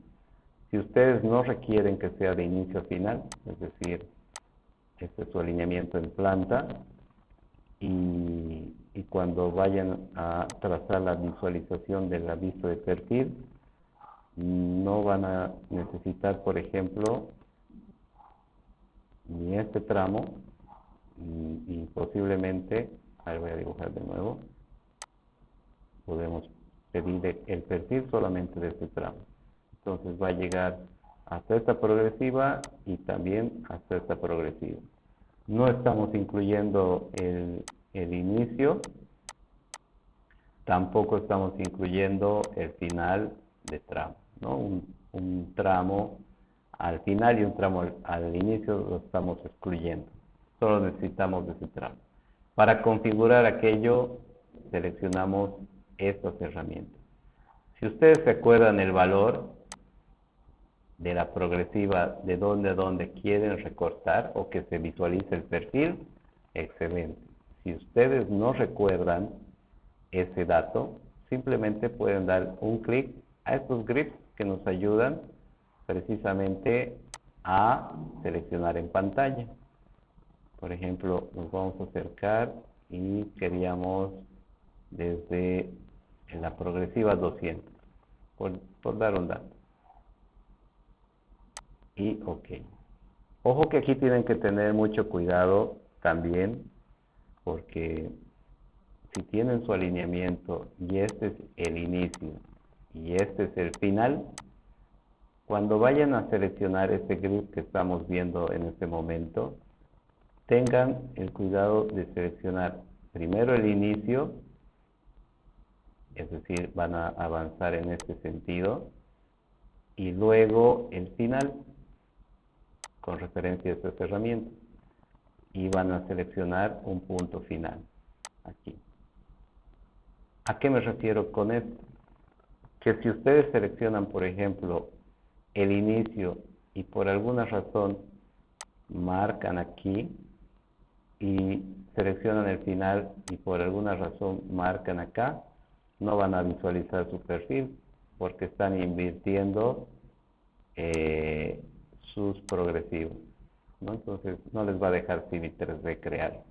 S1: Si ustedes no requieren que sea de inicio a final, es decir, este es su alineamiento en planta, y cuando vayan a trazar la visualización de la vista de perfil, no van a necesitar, por ejemplo, ni este tramo, y posiblemente, ahí voy a dibujar de nuevo, podemos pedir el perfil solamente de este tramo. Entonces va a llegar hasta esta progresiva y también hasta esta progresiva. No estamos incluyendo el inicio, tampoco estamos incluyendo el final de tramo, ¿no? Un tramo al final y un tramo al inicio lo estamos excluyendo. Solo necesitamos de ese tramo. Para configurar aquello, seleccionamos estas herramientas. Si ustedes se acuerdan el valor de la progresiva de dónde a dónde quieren recortar o que se visualice el perfil, excelente. Si ustedes no recuerdan ese dato, simplemente pueden dar un clic a estos grips que nos ayudan precisamente a seleccionar en pantalla. Por ejemplo, nos vamos a acercar y queríamos desde la progresiva 200, por dar un dato. Y OK. Ojo que aquí tienen que tener mucho cuidado también, porque si tienen su alineamiento y este es el inicio y este es el final, cuando vayan a seleccionar este grid que estamos viendo en este momento, tengan el cuidado de seleccionar primero el inicio, es decir, van a avanzar en este sentido, y luego el final, con referencia a estas herramientas, y van a seleccionar un punto final, aquí. ¿A qué me refiero con esto? Que si ustedes seleccionan, por ejemplo, el inicio y por alguna razón marcan aquí y seleccionan el final y por alguna razón marcan acá, no van a visualizar su perfil porque están invirtiendo sus progresivos, ¿no? Entonces no les va a dejar Civic 3D crear.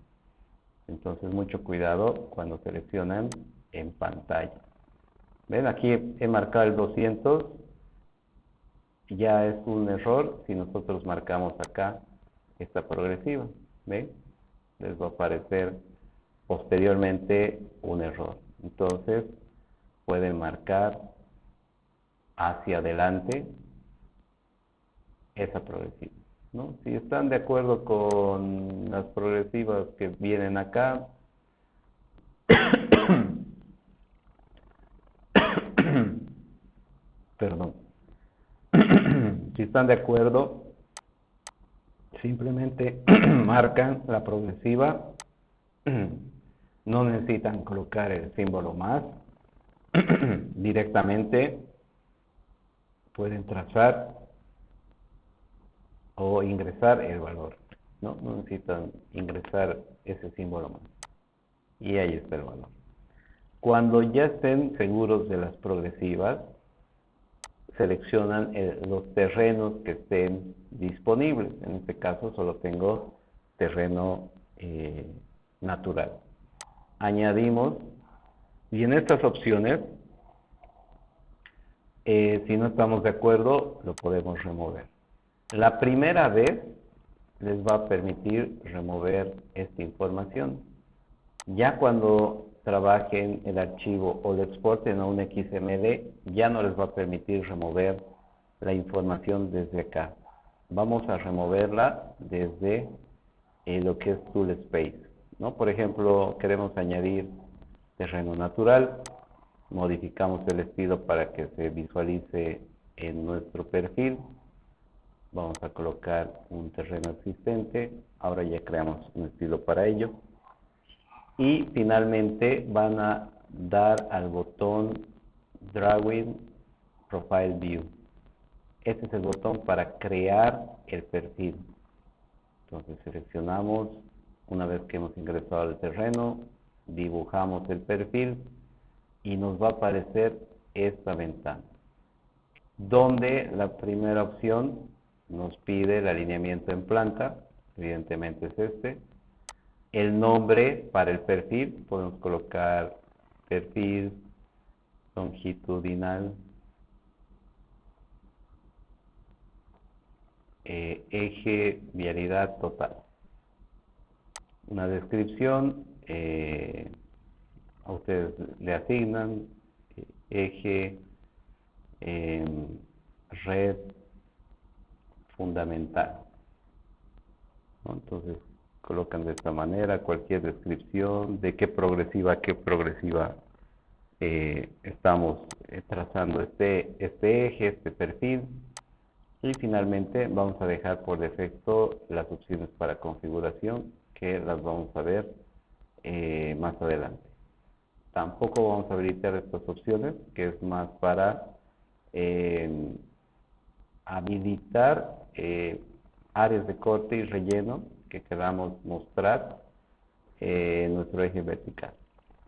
S1: Entonces mucho cuidado cuando seleccionan en pantalla. ¿Ven? Aquí he marcado el 200. Ya es un error si nosotros marcamos acá esta progresiva. ¿Ven? Les va a aparecer posteriormente un error. Entonces pueden marcar hacia adelante esa progresiva, ¿no? Si están de acuerdo con las progresivas que vienen acá, perdón, si están de acuerdo, simplemente marcan la progresiva, no necesitan colocar el símbolo más, directamente pueden trazar o ingresar el valor, ¿no? No necesitan ingresar ese símbolo más. Y ahí está el valor. Cuando ya estén seguros de las progresivas, seleccionan los terrenos que estén disponibles. En este caso solo tengo terreno natural. Añadimos, y en estas opciones, si no estamos de acuerdo, lo podemos remover. La primera vez les va a permitir remover esta información. Ya cuando trabajen el archivo o lo exporten a un XML, ya no les va a permitir remover la información desde acá. Vamos a removerla desde lo que es Tool Space, ¿no? Por ejemplo, queremos añadir terreno natural, modificamos el estilo para que se visualice en nuestro perfil. Vamos a colocar un terreno existente, ahora ya creamos un estilo para ello. Y finalmente van a dar al botón Drawing Profile View. Este es el botón para crear el perfil. Entonces seleccionamos, una vez que hemos ingresado al terreno, dibujamos el perfil y nos va a aparecer esta ventana, donde la primera opción nos pide el alineamiento en planta, evidentemente es este. El nombre para el perfil, podemos colocar perfil longitudinal, eje, vialidad total. Una descripción, a ustedes le asignan eje, red fundamental, ¿no? Entonces colocan de esta manera cualquier descripción de qué progresiva estamos trazando este eje, este perfil. Y finalmente vamos a dejar por defecto las opciones para configuración, que las vamos a ver más adelante. tampoco vamos a habilitar estas opciones, que es más para habilitar áreas de corte y relleno que queramos mostrar en nuestro eje vertical,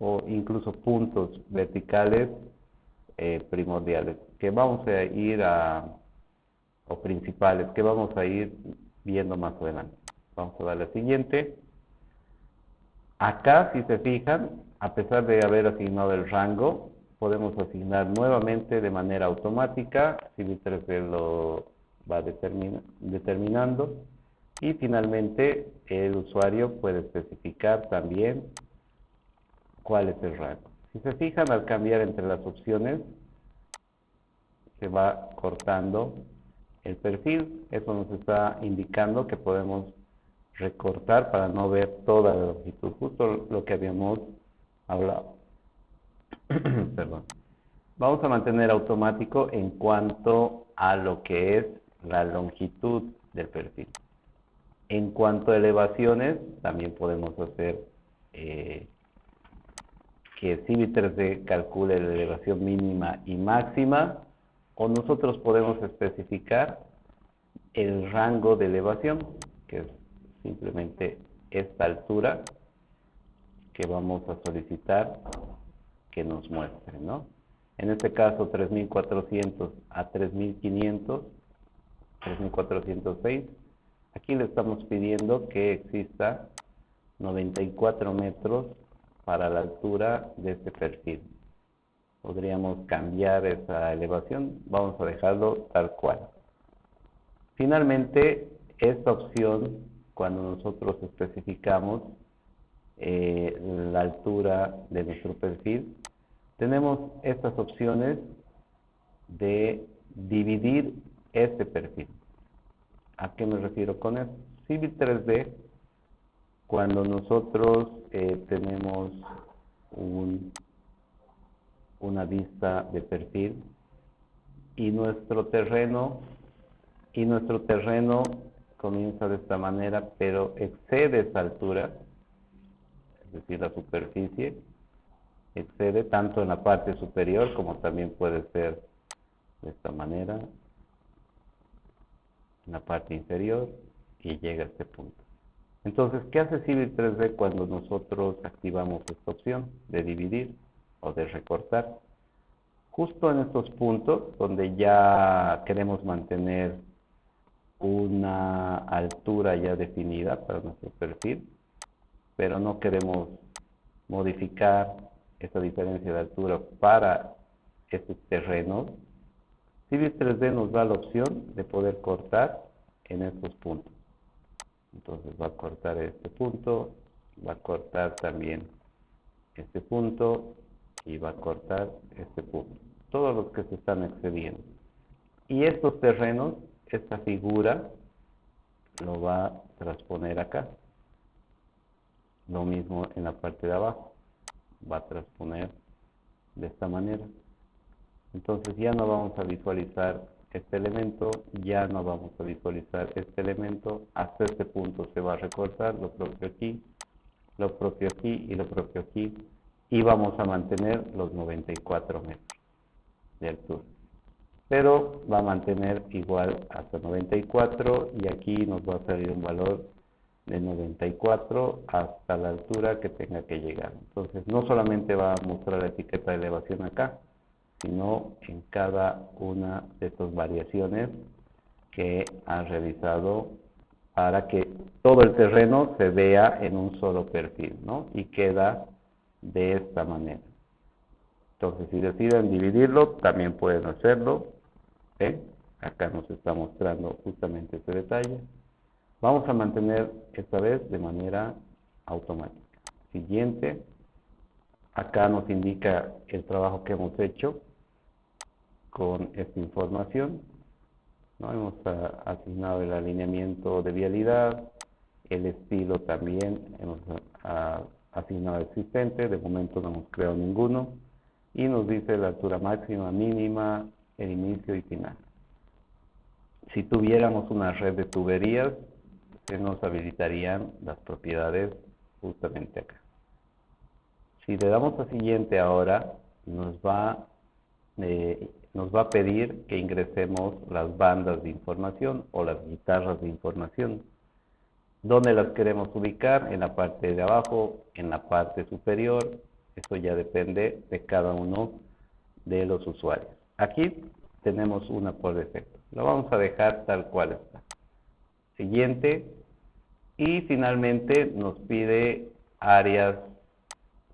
S1: o incluso puntos verticales primordiales que vamos a ir o principales que vamos a ir viendo más adelante. Vamos a dar la siguiente. Acá, si se fijan, a pesar de haber asignado el rango, podemos asignar nuevamente de manera automática. Civil 3D lo va determinando. Y finalmente, el usuario puede especificar también cuál es el rango. Si se fijan, al cambiar entre las opciones, se va cortando el perfil. Eso nos está indicando que podemos recortar para no ver toda la longitud, justo lo que habíamos hablado. Perdón. Vamos a mantener automático en cuanto a lo que es la longitud del perfil. En cuanto a elevaciones, también podemos hacer que Civil 3D calcule la elevación mínima y máxima, o nosotros podemos especificar el rango de elevación, que es simplemente esta altura que vamos a solicitar que nos muestre, ¿no? En este caso 3400 a 3500, 3406. Aquí le estamos pidiendo que exista 94 metros para la altura de este perfil. Podríamos cambiar esa elevación, vamos a dejarlo tal cual. Finalmente, esta opción, cuando nosotros especificamos la altura de nuestro perfil, tenemos estas opciones de dividir este perfil. ¿A qué me refiero con esto? Civil 3D, cuando nosotros tenemos una vista de perfil y nuestro terreno comienza de esta manera, pero excede esa altura, es decir, la superficie, excede tanto en la parte superior como también puede ser de esta manera, en la parte inferior, y llega a este punto. Entonces, ¿qué hace Civil 3D cuando nosotros activamos esta opción de dividir o de recortar? Justo en estos puntos donde ya queremos mantener una altura ya definida para nuestro perfil, pero no queremos modificar esta diferencia de altura para estos terrenos, Civil 3D nos da la opción de poder cortar en estos puntos. Entonces va a cortar este punto, va a cortar también este punto y va a cortar este punto. Todos los que se están excediendo. Y estos terrenos, esta figura, lo va a transponer acá. Lo mismo en la parte de abajo. Va a transponer de esta manera. Entonces ya no vamos a visualizar este elemento, ya no vamos a visualizar este elemento. Hasta este punto se va a recortar, lo propio aquí, lo propio aquí y lo propio aquí. Y vamos a mantener los 94 metros de altura. Pero va a mantener igual hasta 94 y aquí nos va a salir un valor de 94 hasta la altura que tenga que llegar. Entonces no solamente va a mostrar la etiqueta de elevación acá, sino en cada una de estas variaciones que han realizado para que todo el terreno se vea en un solo perfil, ¿no? Y queda de esta manera. Entonces, si deciden dividirlo, también pueden hacerlo. Acá nos está mostrando justamente ese detalle. Vamos a mantener esta vez de manera automática. Siguiente. Acá nos indica el trabajo que hemos hecho con esta información, ¿no? Hemos asignado el alineamiento de vialidad, el estilo también hemos asignado existente, de momento no hemos creado ninguno, y nos dice la altura máxima, mínima, el inicio y final. Si tuviéramos una red de tuberías, se nos habilitarían las propiedades justamente acá. Si le damos a siguiente ahora, nos va a pedir que ingresemos las bandas de información o las guitarras de información. ¿Dónde las queremos ubicar? En la parte de abajo, en la parte superior. Eso ya depende de cada uno de los usuarios. Aquí tenemos una por defecto. Lo vamos a dejar tal cual está. Siguiente. Y finalmente nos pide áreas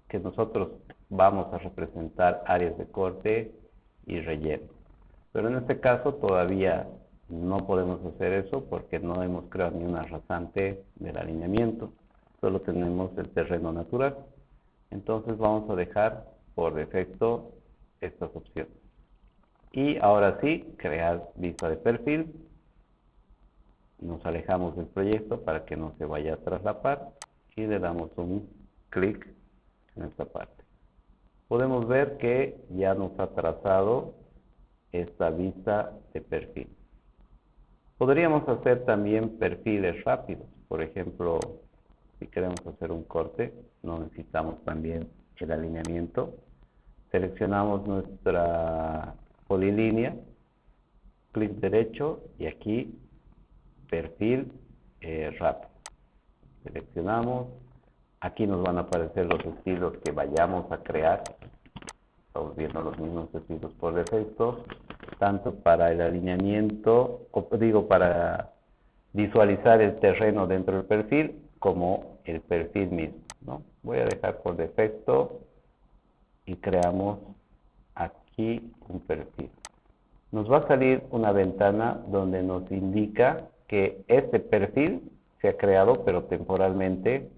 S1: que nosotros vamos a representar, áreas de corte y relleno. Pero en este caso todavía no podemos hacer eso porque no hemos creado ni una rasante del alineamiento. Solo tenemos el terreno natural. Entonces vamos a dejar por defecto estas opciones. Y ahora sí, crear vista de perfil. Nos alejamos del proyecto para que no se vaya a traslapar y le damos un clic en esta parte. Podemos ver que ya nos ha trazado esta vista de perfil. Podríamos hacer también perfiles rápidos. Por ejemplo, si queremos hacer un corte, no necesitamos también el alineamiento. Seleccionamos nuestra polilínea, clic derecho y aquí perfil rápido. Seleccionamos. Aquí nos van a aparecer los estilos que vayamos a crear. Estamos viendo los mismos estilos por defecto, tanto para el alineamiento, para visualizar el terreno dentro del perfil, como el perfil mismo, ¿no? Voy a dejar por defecto y creamos aquí un perfil. Nos va a salir una ventana donde nos indica que este perfil se ha creado, pero temporalmente,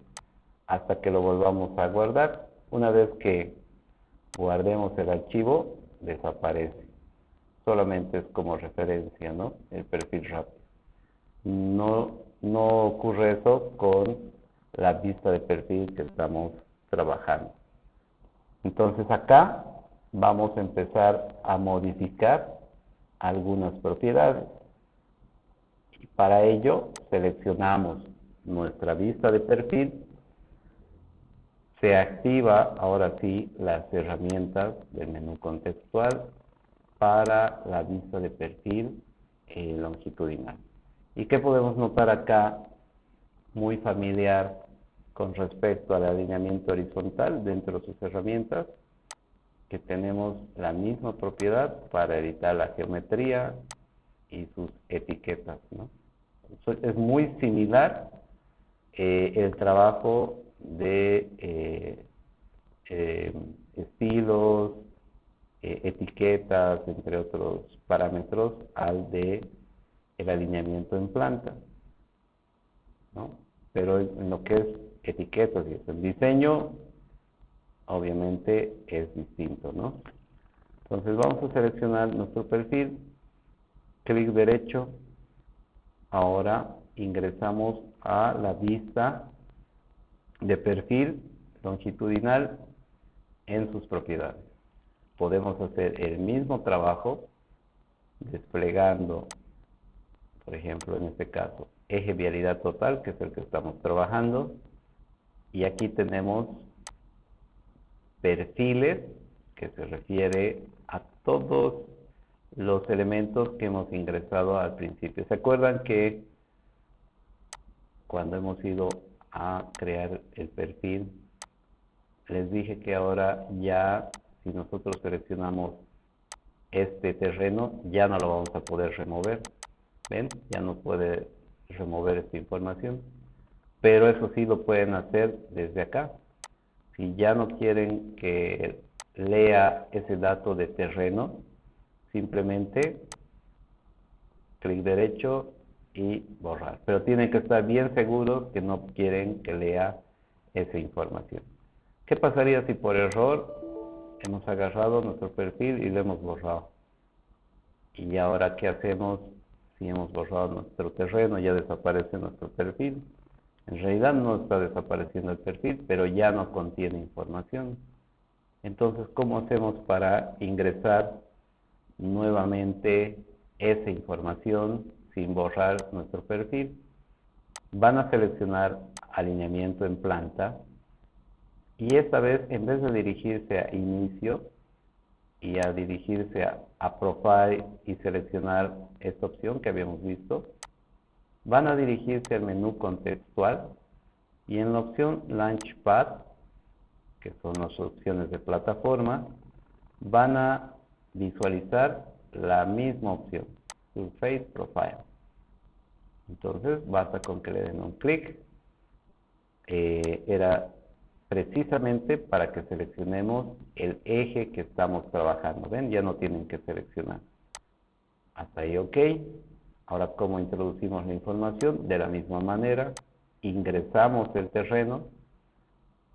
S1: hasta que lo volvamos a guardar. Una vez que guardemos el archivo, desaparece. Solamente es como referencia, ¿no? El perfil rápido. No ocurre eso con la vista de perfil que estamos trabajando. Entonces acá vamos a empezar a modificar algunas propiedades. Y para ello seleccionamos nuestra vista de perfil. Se activa ahora sí las herramientas del menú contextual para la vista de perfil longitudinal. ¿Y qué podemos notar acá? Muy familiar con respecto al alineamiento horizontal dentro de sus herramientas, que tenemos la misma propiedad para editar la geometría y sus etiquetas, ¿no? Es muy similar el trabajo de estilos, etiquetas, entre otros parámetros, al de el alineamiento en planta, ¿no? Pero en lo que es etiquetas y el diseño, obviamente es distinto, ¿no? Entonces vamos a seleccionar nuestro perfil, clic derecho, ahora ingresamos a la vista de perfil longitudinal en sus propiedades. Podemos hacer el mismo trabajo desplegando, por ejemplo, en este caso, eje vialidad total, que es el que estamos trabajando, y aquí tenemos perfiles, que se refiere a todos los elementos que hemos ingresado al principio. ¿Se acuerdan que cuando hemos ido a crear el perfil, les dije que ahora ya, si nosotros seleccionamos este terreno, ya no lo vamos a poder remover? ¿Ven? Ya no puede remover esta información. Pero eso sí lo pueden hacer desde acá. Si ya no quieren que lea ese dato de terreno, simplemente clic derecho y borrar. Pero tienen que estar bien seguros que no quieren que lea esa información. ¿Qué pasaría si por error hemos agarrado nuestro perfil y lo hemos borrado? Y ahora, ¿qué hacemos si hemos borrado nuestro terreno? Ya desaparece nuestro perfil. En realidad no está desapareciendo el perfil, pero ya no contiene información. Entonces, ¿cómo hacemos para ingresar nuevamente esa información sin borrar nuestro perfil? Van a seleccionar alineamiento en planta Y esta vez, en vez de dirigirse a inicio y a dirigirse a profile y seleccionar esta opción que habíamos visto, van a dirigirse al menú contextual y en la opción Launchpad, que son las opciones de plataforma, van a visualizar la misma opción, Surface Profile. Entonces basta con que le den un clic. Era precisamente para que seleccionemos el eje que estamos trabajando. ¿Ven? Ya no tienen que seleccionar. Hasta ahí ok. Ahora, ¿cómo introducimos la información? De la misma manera, ingresamos el terreno.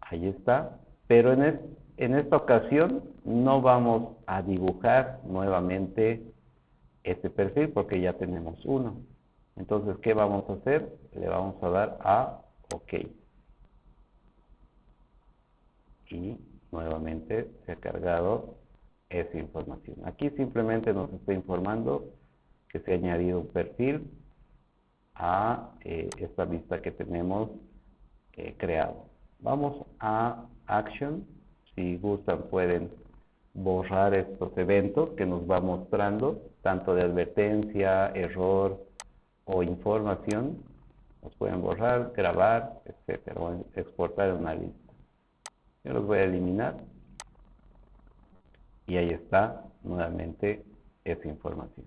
S1: Ahí está. Pero en esta ocasión no vamos a dibujar nuevamente este perfil porque ya tenemos uno. Entonces, ¿qué vamos a hacer? Le vamos a dar a OK. Y nuevamente se ha cargado esa información. Aquí simplemente nos está informando que se ha añadido un perfil a esta vista que tenemos creado. Vamos a Action. Si gustan pueden borrar estos eventos que nos va mostrando, tanto de advertencia, error o información. Los pueden borrar, grabar, etcétera, o exportar una lista. Yo los voy a eliminar y ahí está nuevamente esa información,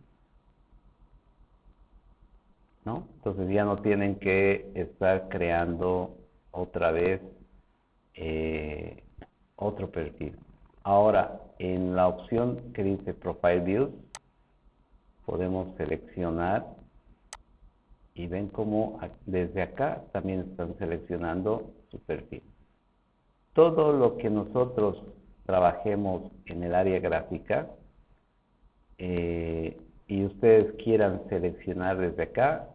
S1: ¿no? Entonces ya no tienen que estar creando otra vez otro perfil. Ahora, en la opción que dice Profile Views, podemos seleccionar y ven cómo desde acá también están seleccionando su perfil. Todo lo que nosotros trabajemos en el área gráfica y ustedes quieran seleccionar desde acá,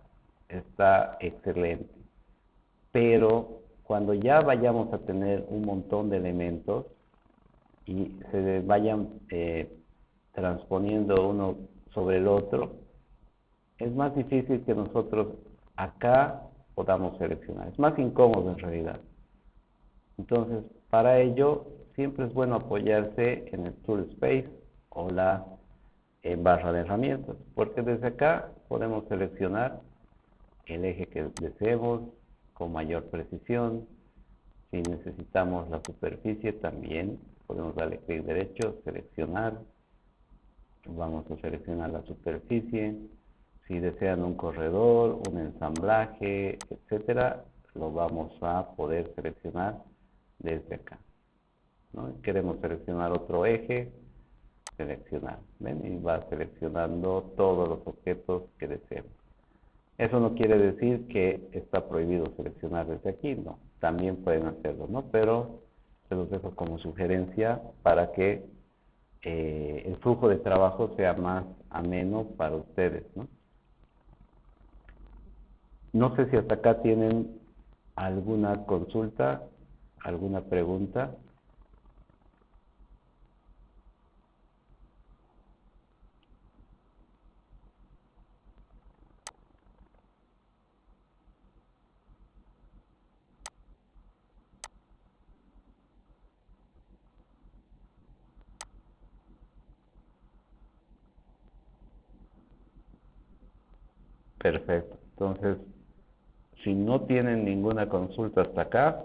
S1: está excelente. Pero cuando ya vayamos a tener un montón de elementos y se vayan transponiendo uno sobre el otro, es más difícil que nosotros acá podamos seleccionar. Es más incómodo en realidad. Entonces, para ello, siempre es bueno apoyarse en el Tool Space o la barra de herramientas, porque desde acá podemos seleccionar el eje que deseemos con mayor precisión. Si necesitamos la superficie, también podemos darle clic derecho, seleccionar. Vamos a seleccionar la superficie. Si desean un corredor, un ensamblaje, etcétera, lo vamos a poder seleccionar desde acá, ¿no? Queremos seleccionar otro eje, seleccionar, ¿ven? Y va seleccionando todos los objetos que deseemos. Eso no quiere decir que está prohibido seleccionar desde aquí, no. También pueden hacerlo, ¿no? Pero se los dejo como sugerencia para que el flujo de trabajo sea más ameno para ustedes, ¿no? No sé si hasta acá tienen alguna consulta, alguna pregunta. Perfecto. Entonces, si no tienen ninguna consulta hasta acá,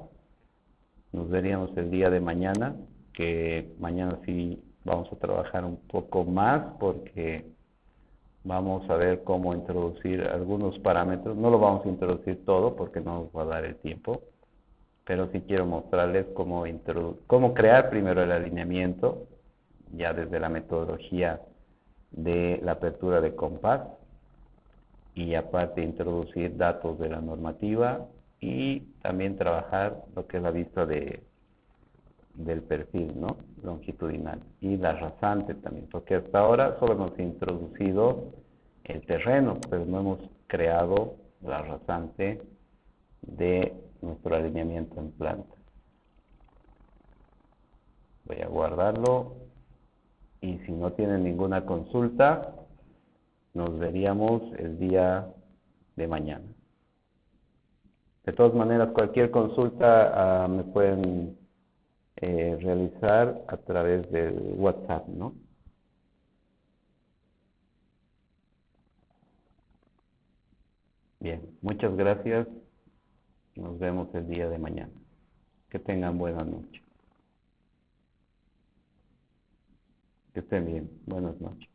S1: nos veríamos el día de mañana, que mañana sí vamos a trabajar un poco más porque vamos a ver cómo introducir algunos parámetros. No lo vamos a introducir todo porque no nos va a dar el tiempo, pero sí quiero mostrarles cómo crear primero el alineamiento, ya desde la metodología de la apertura de compás, y aparte introducir datos de la normativa y también trabajar lo que es la vista del perfil, ¿no? Longitudinal y la rasante también, porque hasta ahora solo hemos introducido el terreno, pero no hemos creado la rasante de nuestro alineamiento en planta. Voy a guardarlo y si no tienen ninguna consulta, nos veríamos el día de mañana. De todas maneras, cualquier consulta me pueden realizar a través del WhatsApp, ¿no? Bien, muchas gracias. Nos vemos el día de mañana. Que tengan buenas noches. Que estén bien. Buenas noches.